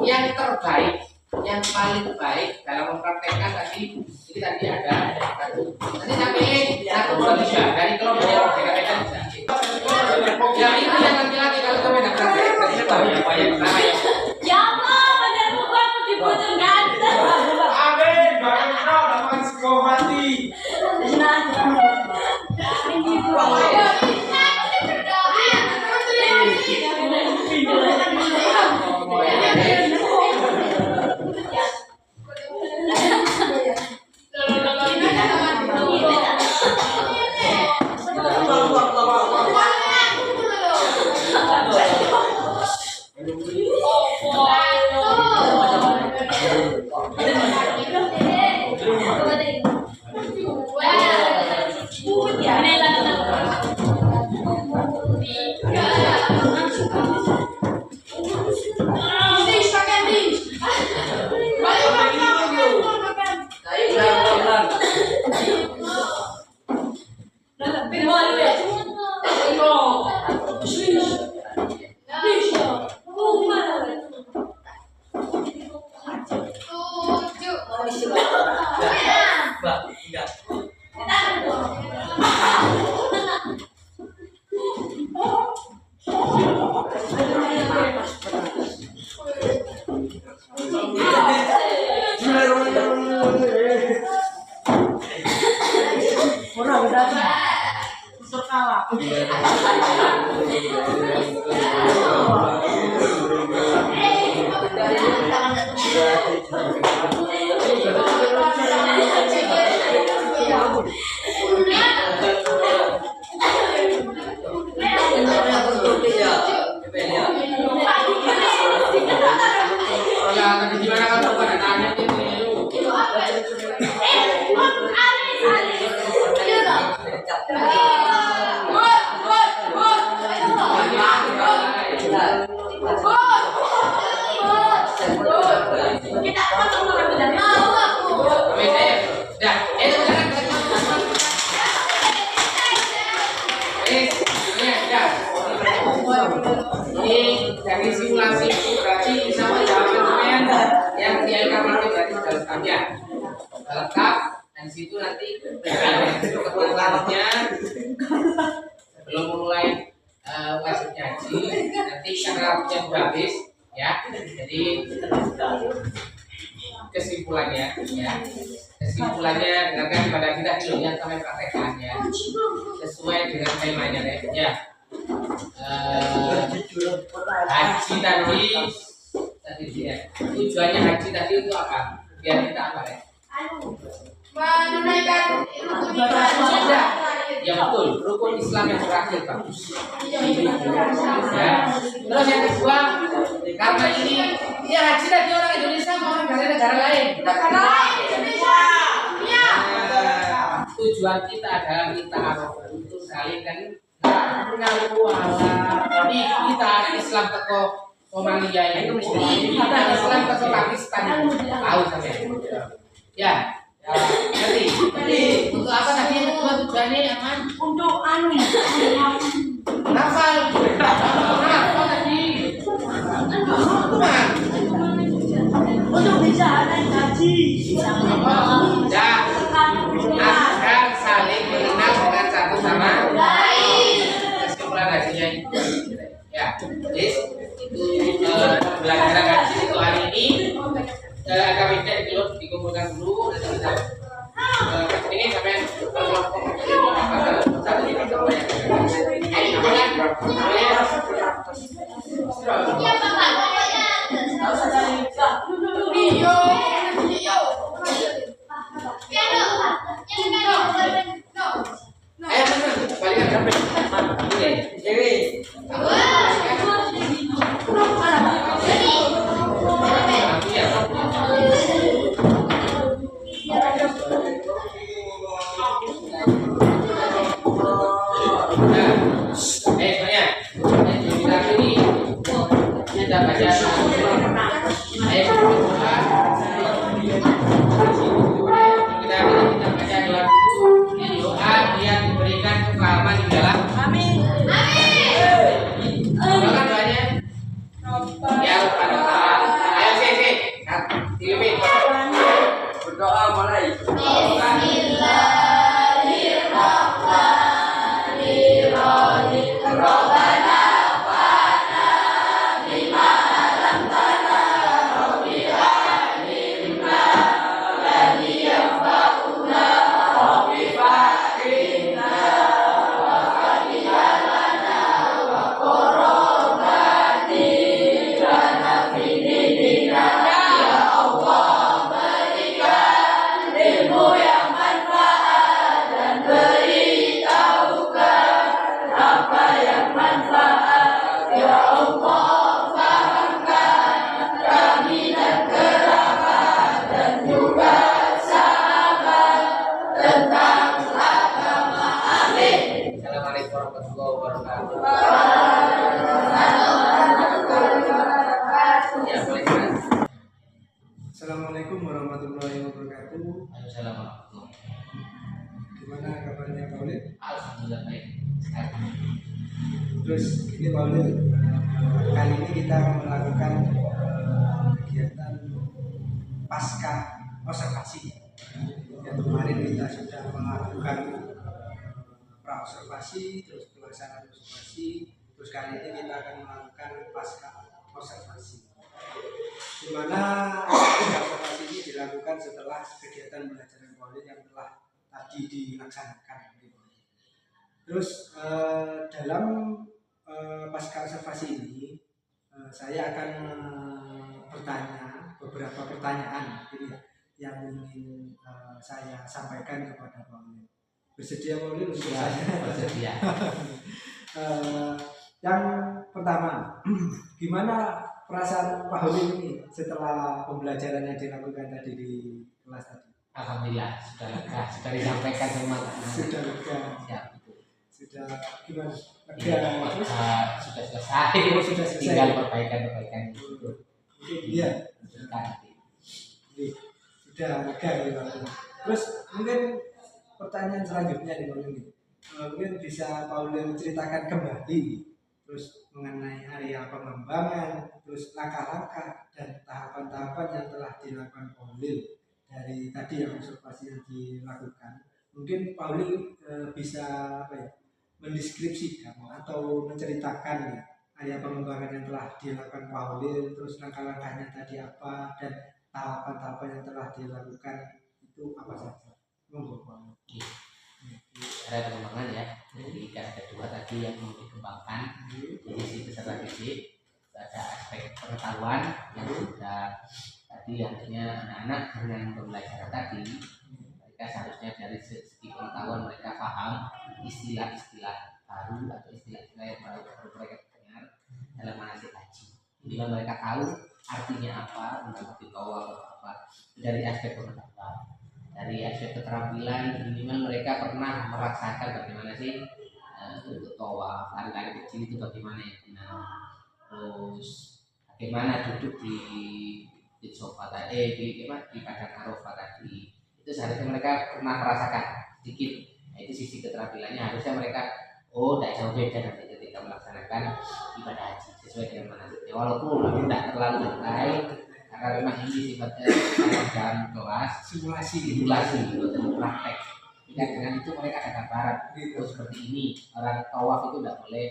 yang terbaik, yang paling baik dalam mempraktekkan tadi ini tadi ada satu. Nanti sampai 1, 2, 3 dari kelompoknya berbeda-beda bisa. Ya itu yang laki-laki kalau kamu tidak praktek tadi apa yang pertama ya? Ya Allah, badan buku aku dibocor ganteng. Amin, bahkan kau dapat sekolah mati. Bismillahirrahmanirrahim. ya lengkap dan situ nanti pertemuan selanjutnya sebelum mulai wajib ngaji nanti karena waktunya sudah habis ya, jadi kesimpulannya dengarkan pada kita dulu yang kami praktekkan ya sesuai dengan temanya ya. Haji tadi ya tujuannya haji tadi itu apa? Biar kita apa ya? Menunaikan Sudah. Ya betul, rukun Islam yang terakhir bagus. Ya. Terus yang kedua, karena ini ya haji tadi orang Indonesia mau orang dari negara lain. Indonesia. Ya. Tujuan kita adalah kita untuk saling kan ngaku tapi kita Islam teko Somalia ini kita Islam teko Pakistan tahu sampai ya. Ngerti? Untuk apa tadi yang kedua tujuannya aman? Untuk Nafal tadi untuk bisa naik haji. ya agar saling mengenal dengan satu sama lain. Kesimpulan hajinya ya, jadi itu pembelajaran haji itu hari ini agak tidak dikumpulkan dulu nanti kita ini sampai satu ini Assalamualaikum warahmatullahi wabarakatuh. Assalamualaikum. Gimana kabarnya Pak Ulil? Alhamdulillah baik. Terus ini Pak Ulil, kali ini kita melakukan kegiatan pasca observasi. Yang kemarin kita sudah melakukan pra-observasi, terus pelaksanaan observasi, terus kali ini kita akan melakukan pasca observasi. Di mana observasi ini dilakukan setelah kegiatan belajar Paulin yang telah tadi dilaksanakan. Terus dalam pasca observasi ini saya akan bertanya beberapa pertanyaan yang ingin saya sampaikan kepada Paulin. Bersedia Paulin untuk saya? Bersedia. Yang pertama, gimana perasaan Pak Holil ini setelah pembelajaran yang dilakukan tadi di kelas tadi? Alhamdulillah sudah lega, sudah disampaikan semua. Sudah lega. Ya, sudah gimana? Lega. Ya, sudah selesai. Sudah selesai. Tinggal perbaikan. Iya. Sudah lega ya. Terus mungkin pertanyaan selanjutnya nih Pak Holil. Mungkin bisa Pak Holil ceritakan kembali terus mengenai area pengembangan, terus langkah-langkah dan tahapan-tahapan yang telah dilakukan Paulil dari tadi yang observasi yang dilakukan, mungkin Pak Uli bisa apa ya, mendeskripsikan atau menceritakan ya area pengembangan yang telah dilakukan Pak Uli, terus langkah-langkahnya tadi apa dan tahapan-tahapan yang telah dilakukan itu apa saja. Monggo Pak Uli. Ada pengembangan ya, jadi ada dua tadi yang mau dikembangkan. Jadi situ peserta didik, ada aspek pengetahuan yang sudah tadi artinya anak-anak dengan pembelajaran tadi mereka seharusnya dari segi pengetahuan mereka paham istilah-istilah baru atau istilah-istilah yang baru mereka dengar dalam manasik haji. Bila mereka tahu artinya apa, mengerti bahwa apa dari aspek pengetahuan. Dari aspek keterampilan minimal mereka pernah merasakan bagaimana sih untuk tawaf, lari-lari kecil itu bagaimana yang benar, terus bagaimana duduk di sofa tadi di padang Arafah tadi, itu seharusnya mereka pernah merasakan sedikit. Nah, itu sisi keterampilannya harusnya mereka tidak jauh beda nanti ketika melaksanakan ibadah haji sesuai dengan manasiknya, walaupun tidak terlalu detail karena memang ini sifatnya dalam kelas simulasi untuk praktek. Tidak dengan itu mereka ada gambaran seperti ini orang tawaf itu tidak boleh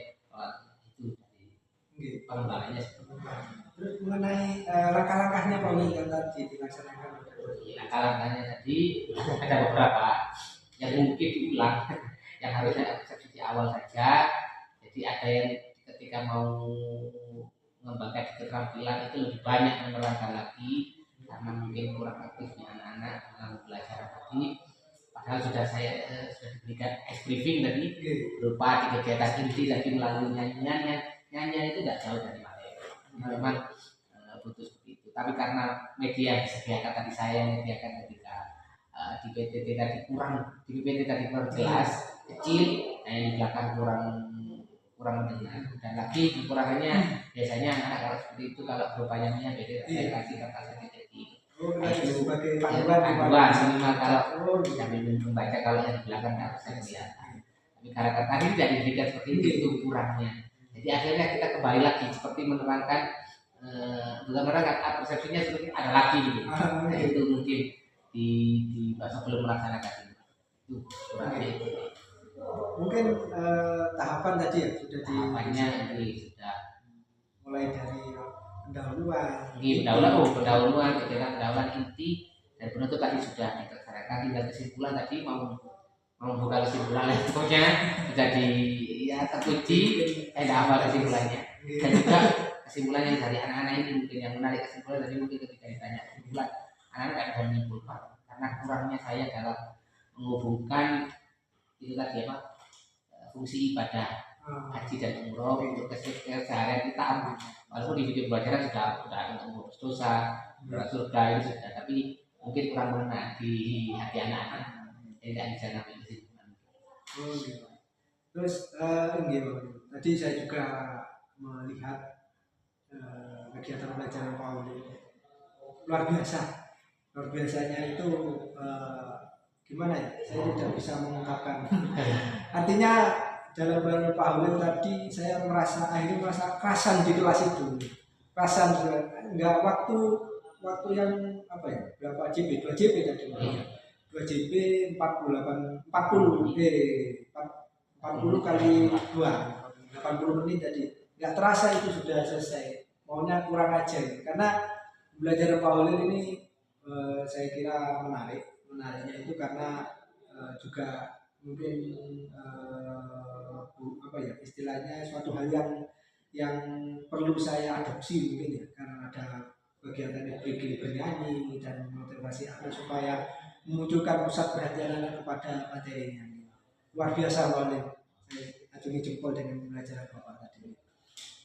itu dari pengembangannya seperti itu. Terus mengenai langkah-langkahnya Pak Uli yang tadi dilaksanakan. Langkah-langkahnya tadi ada beberapa yang mungkin diulang yang harusnya eksekusi awal saja. Jadi ada yang ketika mau mengembangkan keterampilan itu lebih banyak menerangkan lagi karena mungkin kurang aktifnya anak-anak dalam belajar tadi. Padahal sudah diberikan ice briefing tadi berupa 3 kegiatan inti tadi melalui nyanyian itu tidak jauh dari materi. Memang butuh seperti itu. Tapi karena media yang disediakan tadi saya menyediakan ketika di PPT tadi kurang jelas, kecil, nah yang di belakang kurang mendengar. Dan lagi kekurangannya biasanya anak kalau seperti itu kalau berupayanya beda saya kasih kertasnya jadi sebagai panduan minimal kalau sambil membaca kalau yang di belakang nggak bisa kelihatan. Tapi karena tadi tidak diberikan seperti itu kurangnya. Jadi akhirnya kita kembali lagi seperti menerangkan bukan menerangkan persepsinya seperti ada lagi gitu. Nah, itu mungkin di bahasa belum melaksanakan itu kurangnya itu. Mungkin tahapan tadi ya sudah tahapannya ini sudah mulai dari pendahuluan. Pendahuluan kegiatan pendahuluan inti dan penutup tadi sudah dilaksanakan. Tinggal kesimpulan tadi mau membuka kesimpulan lah pokoknya sudah terpuji. Tidak apa kesimpulannya dan juga kesimpulan yang dari anak-anak ini mungkin yang menarik kesimpulan tadi mungkin ketika ditanya kesimpulan anak-anak tidak bisa menyimpulkan karena kurangnya saya dalam menghubungkan itu tadi fungsi ibadah haji dan umroh untuk keseharian kita. Walaupun di video pelajaran sudah untuk mengurus dosa, surga itu sudah, tapi mungkin kurang mengena di hati anak-anak. Jadi tidak bisa ngambil kesimpulan. Terus tadi saya juga melihat kegiatan pelajaran Pak Uli luar biasanya itu gimana ya, saya tidak bisa mengungkapkan. Artinya dalam bahasa Pak Uli tadi saya akhirnya merasa kerasan di kelas itu, kerasan nggak waktu yang apa ya, berapa JP 2 JP tadi 2 JP 40 kali 2 80 menit tadi, nggak terasa itu sudah selesai, maunya kurang aja karena belajar Pak Uli ini saya kira menariknya itu karena juga mungkin apa ya istilahnya suatu hal yang perlu saya adopsi mungkin ya, karena ada kegiatan bikin bernyanyi dan motivasi anak supaya memunculkan pusat perhatian anak kepada materinya. Luar biasa Pak Uli, saya acungi jempol dengan pembelajaran Bapak tadi.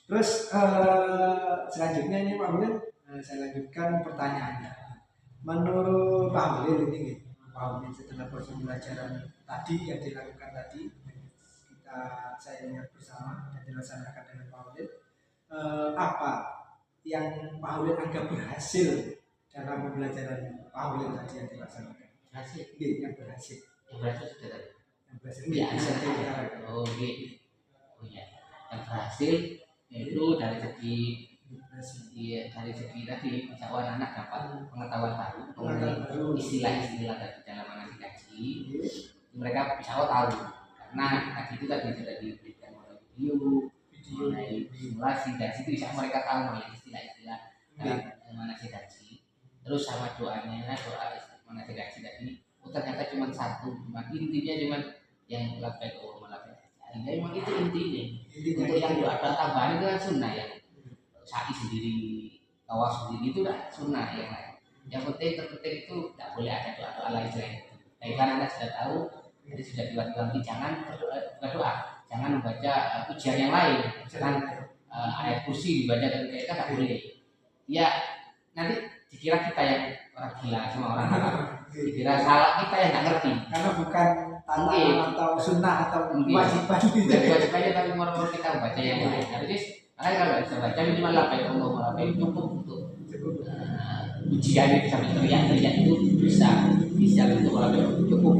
Terus selanjutnya ini Pak Uli, saya lanjutkan pertanyaannya. Menurut Pak Uli ini, Pak Uli setelah proses pembelajaran tadi yang dilakukan tadi, saya lihat bersama dan dilaksanakan dengan Pak Uli, apa yang Pak Uli anggap berhasil dalam pembelajaran Pak Uli tadi yang dilaksanakan? Berhasil? Yang berhasil. Yang berhasil sudah tadi. Yang berhasil. Oh iya. Yang berhasil yaitu dari segi Iya, dari segi tadi insya Allah anak dapat pengetahuan baru mengenai Pengetahuan baru. istilah-istilah dari dalam manasik haji. Mereka insya Allah tahu karena tadi itu tadi sudah diberikan oleh video, mengenai simulasi dan situ insya Allah mereka tahu mengenai istilah-istilah dalam manasik haji. Terus sama doanya, doa manasik haji tadi, ternyata cuma satu, cuma intinya cuma yang labbaik Allahumma labbaik. Ya memang itu intinya. Untuk yang doa tambahan itu kan sunnah ya. Sa'i sendiri, tawaf sendiri itu udah sunnah yang lain. Yang terpenting itu tidak boleh ada doa-doa lain selain itu. Baik kan Anda sudah tahu, jadi sudah diwanti-wanti jangan berdoa, jangan membaca ujian yang lain, jangan ayat kursi dibaca ketika itu tidak boleh. Ya nanti dikira kita yang orang gila sama orang dikira salah kita yang nggak ngerti. Karena bukan tantangan atau sunnah atau kewajiban. Kewajibannya tapi moro-moro kita membaca yang lain. Jadi makanya kalau bisa baca minimal labbaik Allahumma labbaik cukup untuk ujian itu sampai teriak-teriak itu bisa untuk labbaik cukup.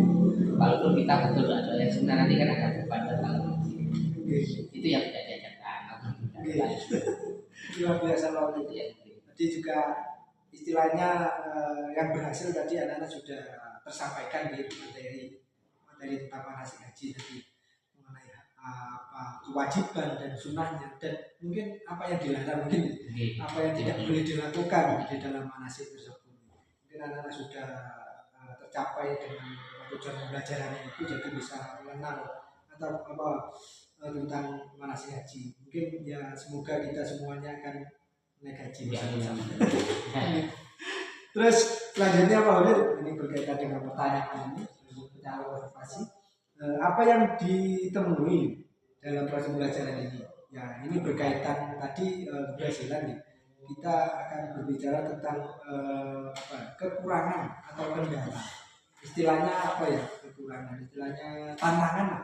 Kalau kita betul ada yang sunnah nanti kan ada beban datang itu yang tidak diajarkan. Luar biasa loh itu. Jadi juga istilahnya yang berhasil tadi anak-anak sudah tersampaikan di materi tentang manasik haji tadi mengenai apa kewajiban dan sunnahnya dan mungkin apa yang dilarang mungkin apa yang tidak boleh dilakukan di dalam manasik tersebut. Mungkin anak-anak sudah tercapai dengan tujuan pembelajarannya itu jadi bisa mengenal atau apa tentang manasik haji. Mungkin ya semoga kita semuanya akan naik haji bersama-sama. Terus selanjutnya Pak Holil, ini berkaitan dengan pertanyaan ini, kita observasi apa yang ditemui dalam proses pembelajaran ini. Ya ini berkaitan tadi keberhasilan nih. Kita akan berbicara tentang kekurangan atau kendala. Istilahnya apa ya kekurangan? Istilahnya tantangan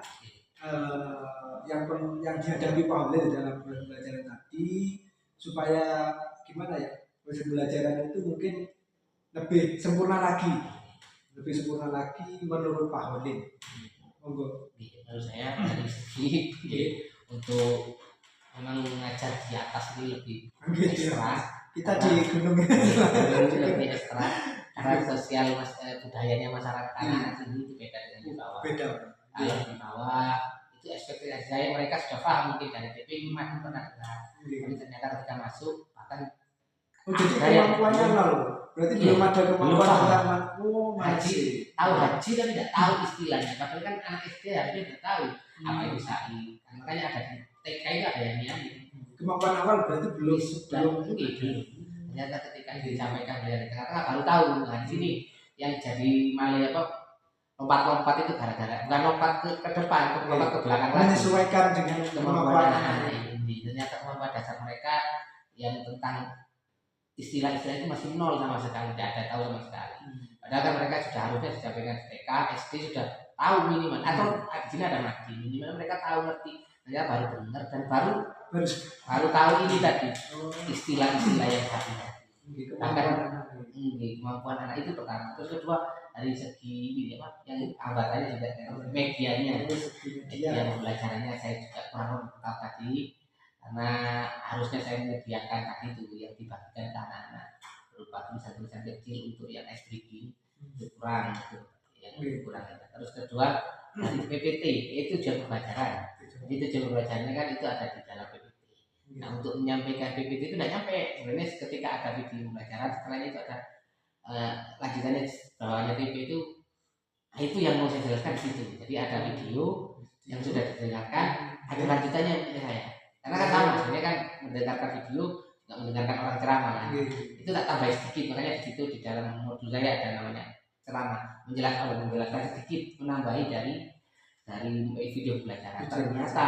yang dihadapi Pak Holil dalam proses pembelajaran tadi supaya gimana ya proses pembelajaran itu mungkin lebih sempurna lagi menurut Pak Holil. Monggo. Menurut saya dari segi untuk memang mengajar di atas ini lebih ekstra. Kita di gunung lebih ekstra karena sosial budayanya masyarakat sini itu beda dengan di bawah. Beda. Kalau di bawah itu ekspektasi saya mereka sudah paham mungkin dari TP masih pernah dengar. Tapi ternyata ketika masuk bahkan jadi kemampuannya lalu berarti belum ada kemampuan masih tahu haji tapi tidak tahu istilahnya. Padahal kan anak SD harusnya sudah tahu apa itu sa'i. Makanya ada di TK itu ada yang nyanyi. Kemampuan awal berarti belum ternyata ketika disampaikan dari tengah-tengah baru tahu. Nah di sini yang jadi malah apa lompat-lompat itu gara-gara bukan lompat ke depan, lompat ke belakang lagi. Menyesuaikan dengan kemampuan ini. Ternyata kemampuan dasar mereka yang tentang istilah-istilah itu masih nol sama sekali, tidak ada tahu sama sekali. Padahal kan mereka sudah harusnya disampaikan TK, SD sudah tahu minimal atau di sini ada ngaji minimal mereka tahu ngerti. Ternyata baru dengar dan baru tahu ini tadi istilah-istilah yang tadi. Kemampuan anak itu pertama. Terus kedua dari segi ini apa yang hambatannya juga medianya, media pembelajarannya saya juga kurang tahu tadi karena harusnya saya menyediakan tadi itu yang dibagikan ke anak-anak berupa tulisan-tulisan kecil untuk yang S3 itu kurang yang kurang. Terus kedua dari PPT itu tujuan pembelajaran. Jadi tujuan pembelajarannya kan itu ada di dalam PPT. Nah untuk menyampaikan PPT itu tidak nyampe. Sebenarnya ketika ada video pembelajaran setelahnya itu ada lanjutannya bawahnya TP itu yang mau saya jelaskan di situ. Jadi ada video yang sudah didengarkan, ada lanjutannya saya. Karena kan sama, sebenarnya kan mendengarkan video nggak mendengarkan orang ceramah kan. Itu tak tambah sedikit, makanya di situ di dalam modul saya ada namanya ceramah menjelaskan sedikit menambahi dari video pembelajaran. Ternyata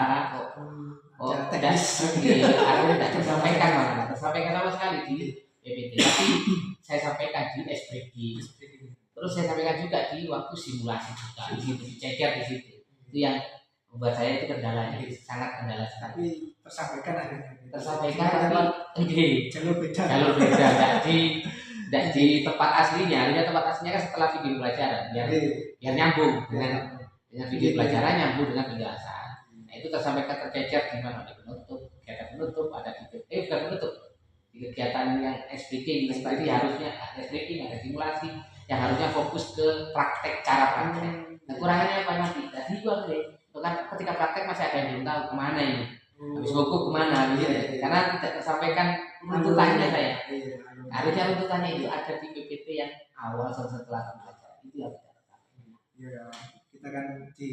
tidak tersampaikan malah tersampaikan sama sekali di PPT. Tapi saya sampaikan di SPG. Terus saya sampaikan juga di waktu simulasi juga di situ dicecer di situ. Itu yang membuat saya itu kendalanya sangat kendala sekali. Tersampaikan tapi jalur beda tidak di tempat aslinya. Harusnya tempat aslinya kan setelah video pelajaran biar nyambung dengan video pelajaran, nyambung dengan penjelasan. Nah, itu tersampaikan tercecer di mana ada penutup, ada di bukan penutup di kegiatan yang SBK tadi harusnya SBK nggak ada simulasi, yang harusnya fokus ke praktek cara praktek. Nah kurangannya apa nanti? Tadi juga itu kan ketika praktek masih ada yang belum tahu kemana ini, habis buku kemana gitu. Karena tidak tersampaikan runtutannya saya. Harusnya runtutannya itu ada di PPT yang awal setelah pembelajaran itu ya. Ya, kita kan di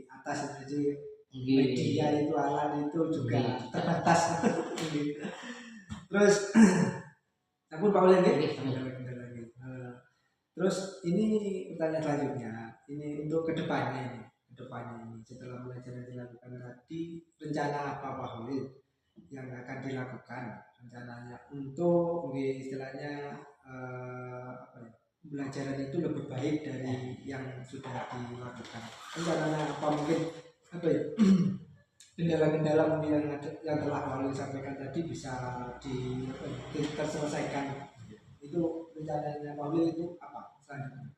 atas itu media itu alat itu juga terbatas. Terus, namun Pak Ulin lagi. Terus ini pertanyaan selanjutnya, ini untuk kedepannya ini setelah pembelajaran dilakukan tadi, rencana apa Pak Ulin yang akan dilakukan rencananya untuk istilahnya pembelajaran itu lebih baik dari yang sudah dilakukan. Rencananya apa mungkin kendala-kendala mungkin yang telah Pak sampaikan tadi bisa terselesaikan. Itu rencananya Pak itu apa selanjutnya?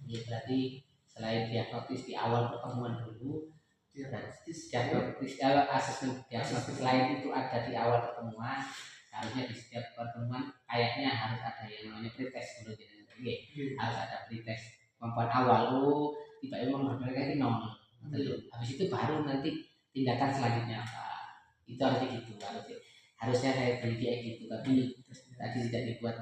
Ya berarti selain diagnosis di awal pertemuan dulu, diagnosis asesmen diagnosis lain itu ada di awal pertemuan. Harusnya di setiap pertemuan kayaknya harus ada yang namanya pretest dulu harus ada pretest kemampuan awal. Tiba-tiba mereka ini nol. Habis itu baru nanti tindakan selanjutnya apa. Itu harusnya gitu. Harusnya saya beri kayak gitu. Tapi tadi tidak dibuat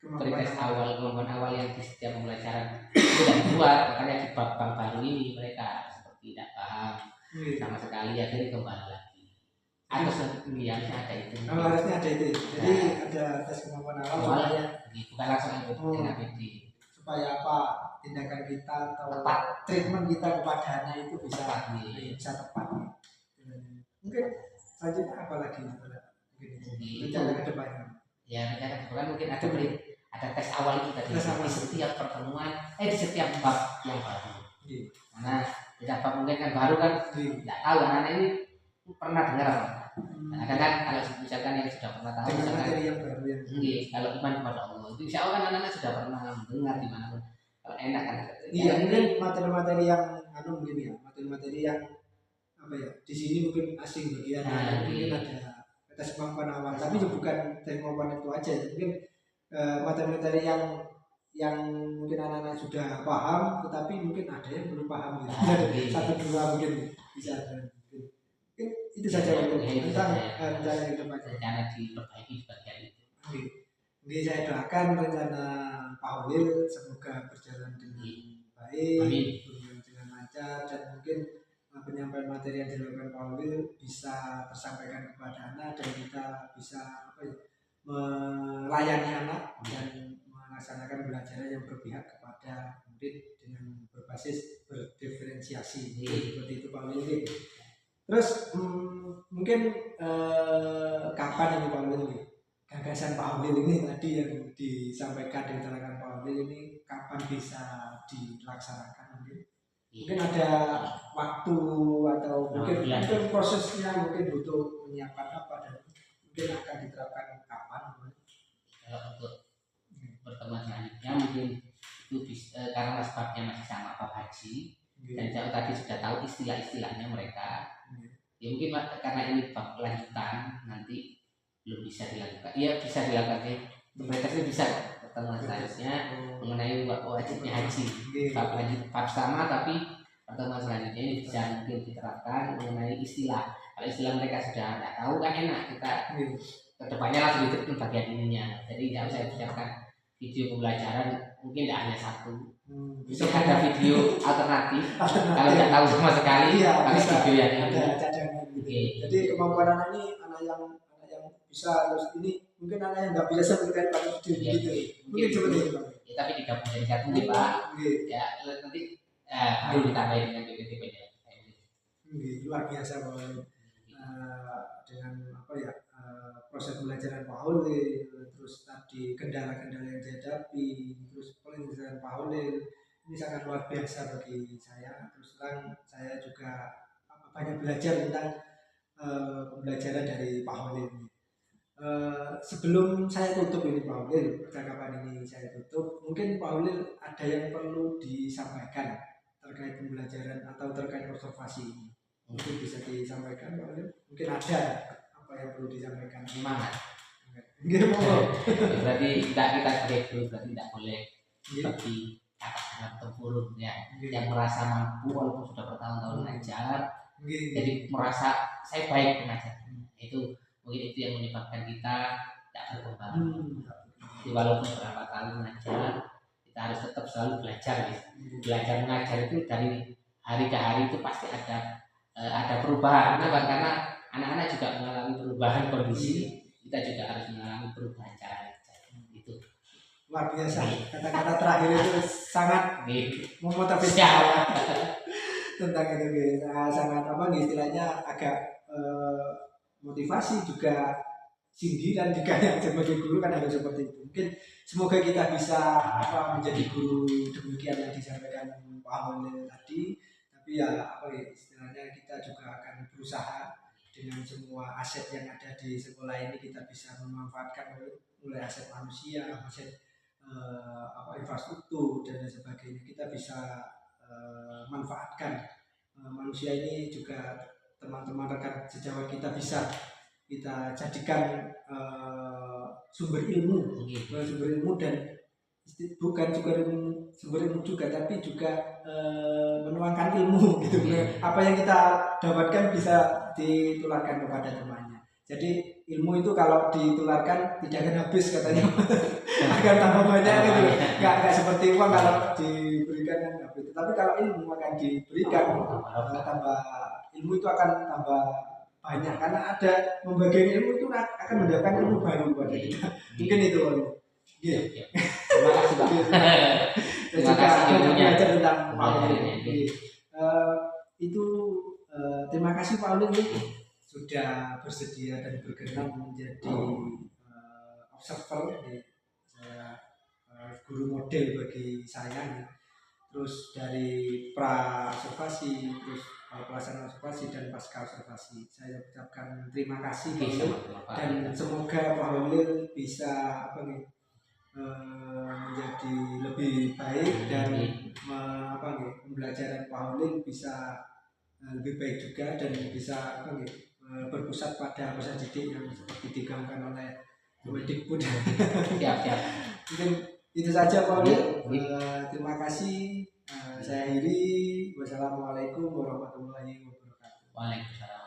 pretest awal, kemampuan awal yang di setiap pembelajaran tidak dibuat. Makanya di bab baru ini mereka seperti tidak paham sama sekali, akhirnya kembali lagi. Atau harusnya ada itu. Harusnya ada itu. Jadi ada tes kemampuan awal bukan langsung dengan PD. Supaya apa tindakan kita atau treatment kita kepada anak itu bisa tepat. Mungkin selanjutnya apa lagi? Rencana ke depannya. Ya rencana ke depan mungkin ada tes awal itu tadi di setiap pertemuan, di setiap bab yang baru. Karena tidak bab mungkin kan baru kan tidak tahu anak-anak ini pernah dengar apa. Nah, kan kalau misalkan yang sudah pernah tahu materi yang baru yang kalau iman kepada Allah itu insya Allah kan anak-anak sudah pernah mendengar di mana pun. Kalau enak kan. Iya mungkin materi-materi yang mungkin ya materi-materi yang apa ya di sini mungkin asing bagi anak mungkin ada tes kemampuan awal tapi bukan tes kemampuan itu aja mungkin materi-materi yang mungkin anak-anak sudah paham tetapi mungkin ada yang belum paham gitu. Satu dua mungkin bisa ada. Itu saja tentang rencana ke depan. Rencana diperbaiki bagian itu. Jadi saya doakan rencana Pak Ulil semoga berjalan dengan baik, dengan lancar dan mungkin penyampaian materi yang dilakukan Pak Ulil bisa tersampaikan kepada anak dan kita bisa melayani anak dan melaksanakan belajar yang berpihak kepada murid dengan berbasis berdiferensiasi. Seperti itu Pak Ulil. Terus mungkin kapan ini Pak Ulil gagasan Pak Ulil ini tadi yang disampaikan diterangkan Pak Ulil ini kapan bisa dilaksanakan mungkin ada waktu atau mungkin prosesnya mungkin butuh menyiapkan apa dan mungkin akan diterapkan kapan? Kalau untuk pertemuan selanjutnya mungkin itu bisa, karena sebabnya masih sama Pak Haji dan saya tadi sudah tahu istilah-istilahnya mereka. Ya mungkin karena ini bab lanjutan nanti belum bisa dilakukan. Iya bisa dilakukan sih. Mereka sih bisa pertemuan selanjutnya mengenai wajibnya haji. Bab sama tapi pertemuan selanjutnya ini bisa mungkin diterapkan mengenai istilah. Kalau istilah mereka sudah tidak tahu kan enak kita kedepannya langsung diterapkan bagian ininya. Jadi tidak usah siapkan video pembelajaran mungkin tidak hanya satu. Bisa ada video alternatif kalau tidak tahu sama sekali tapi video yang ada cadangan gitu. Jadi kemampuan anak ini anak yang bisa terus ini mungkin anak yang nggak bisa seperti pakai video gitu mungkin seperti itu Pak. Ya, tapi digabung jadi satu nih Pak. Ya nanti perlu ditambahin dengan PPT ya. Luar biasa Pak. Dengan apa ya proses pembelajaran Pak Ulil, terus tadi kendala-kendala yang dihadapi, terus penelitian Pak Ulil ini sangat luar biasa bagi saya. Terus terang saya juga banyak belajar tentang pembelajaran dari Pak Ulil ini. Sebelum saya tutup ini Pak Ulil, percakapan ini saya tutup, mungkin Pak Ulil ada yang perlu disampaikan terkait pembelajaran atau terkait observasi ini. Mungkin bisa disampaikan Pak Ulil, mungkin ada apa yang perlu disampaikan. Semangat. Nggih, monggo. Berarti tidak, kita sebagai guru berarti tidak boleh Nggih. seperti kata-kata tempurung ya, Nggih. yang merasa mampu walaupun sudah bertahun-tahun mengajar, Nggih. jadi merasa saya baik mengajar. Itu mungkin itu yang menyebabkan kita tidak berkembang. Jadi walaupun berapa tahun mengajar, kita harus tetap selalu belajar. Belajar mengajar itu dari hari ke hari itu pasti ada perubahan. Kenapa? Karena anak-anak juga mengalami perubahan kondisi, kita juga harus mengalami perubahan cara belajar. Itu Luar biasa. Kata-kata terakhir itu sangat memotivasi siap. tentang itu guys. Sangat apa istilahnya agak motivasi juga sindiran juga yang sebagai guru kan harus seperti itu. Mungkin semoga kita bisa menjadi guru demikian yang disampaikan Pak Holil tadi. Tapi ya istilahnya kita juga akan berusaha dengan semua aset yang ada di sekolah ini kita bisa memanfaatkan mulai aset manusia, aset infrastruktur dan lain sebagainya. Kita bisa manfaatkan manusia ini juga, teman-teman rekan sejawat kita bisa kita jadikan sumber ilmu dan bukan juga sumber ilmu juga, tapi juga menuangkan ilmu gitu. Apa yang kita dapatkan bisa ditularkan kepada temannya. Jadi ilmu itu kalau ditularkan tidak akan habis katanya, akan tambah banyak gitu. Nggak seperti uang kalau diberikan kan habis. Tapi kalau ilmu akan diberikan tambah, ilmu itu akan tambah banyak karena ada membagikan ilmu itu akan mendapatkan ilmu baru pada kita. Mungkin itu. Iya. Terima kasih Pak. Terima kasih ilmunya. Belajar tentang Pak Ulil. Itu terima kasih Pak Ulil sudah bersedia dan berkenan menjadi observer. Saya guru model bagi saya. Terus dari pra observasi, terus pelaksanaan observasi dan pasca observasi, saya ucapkan terima kasih Pak Ulil, dan semoga Pak Ulil bisa menjadi lebih baik dan pembelajaran Pak Ulil bisa lebih baik juga dan bisa berpusat pada peserta didik yang seperti digaungkan oleh Kemendikbud. Siap. Mungkin itu saja Pak Ulil. Terima kasih. Saya akhiri. Wassalamualaikum warahmatullahi wabarakatuh. Waalaikumsalam.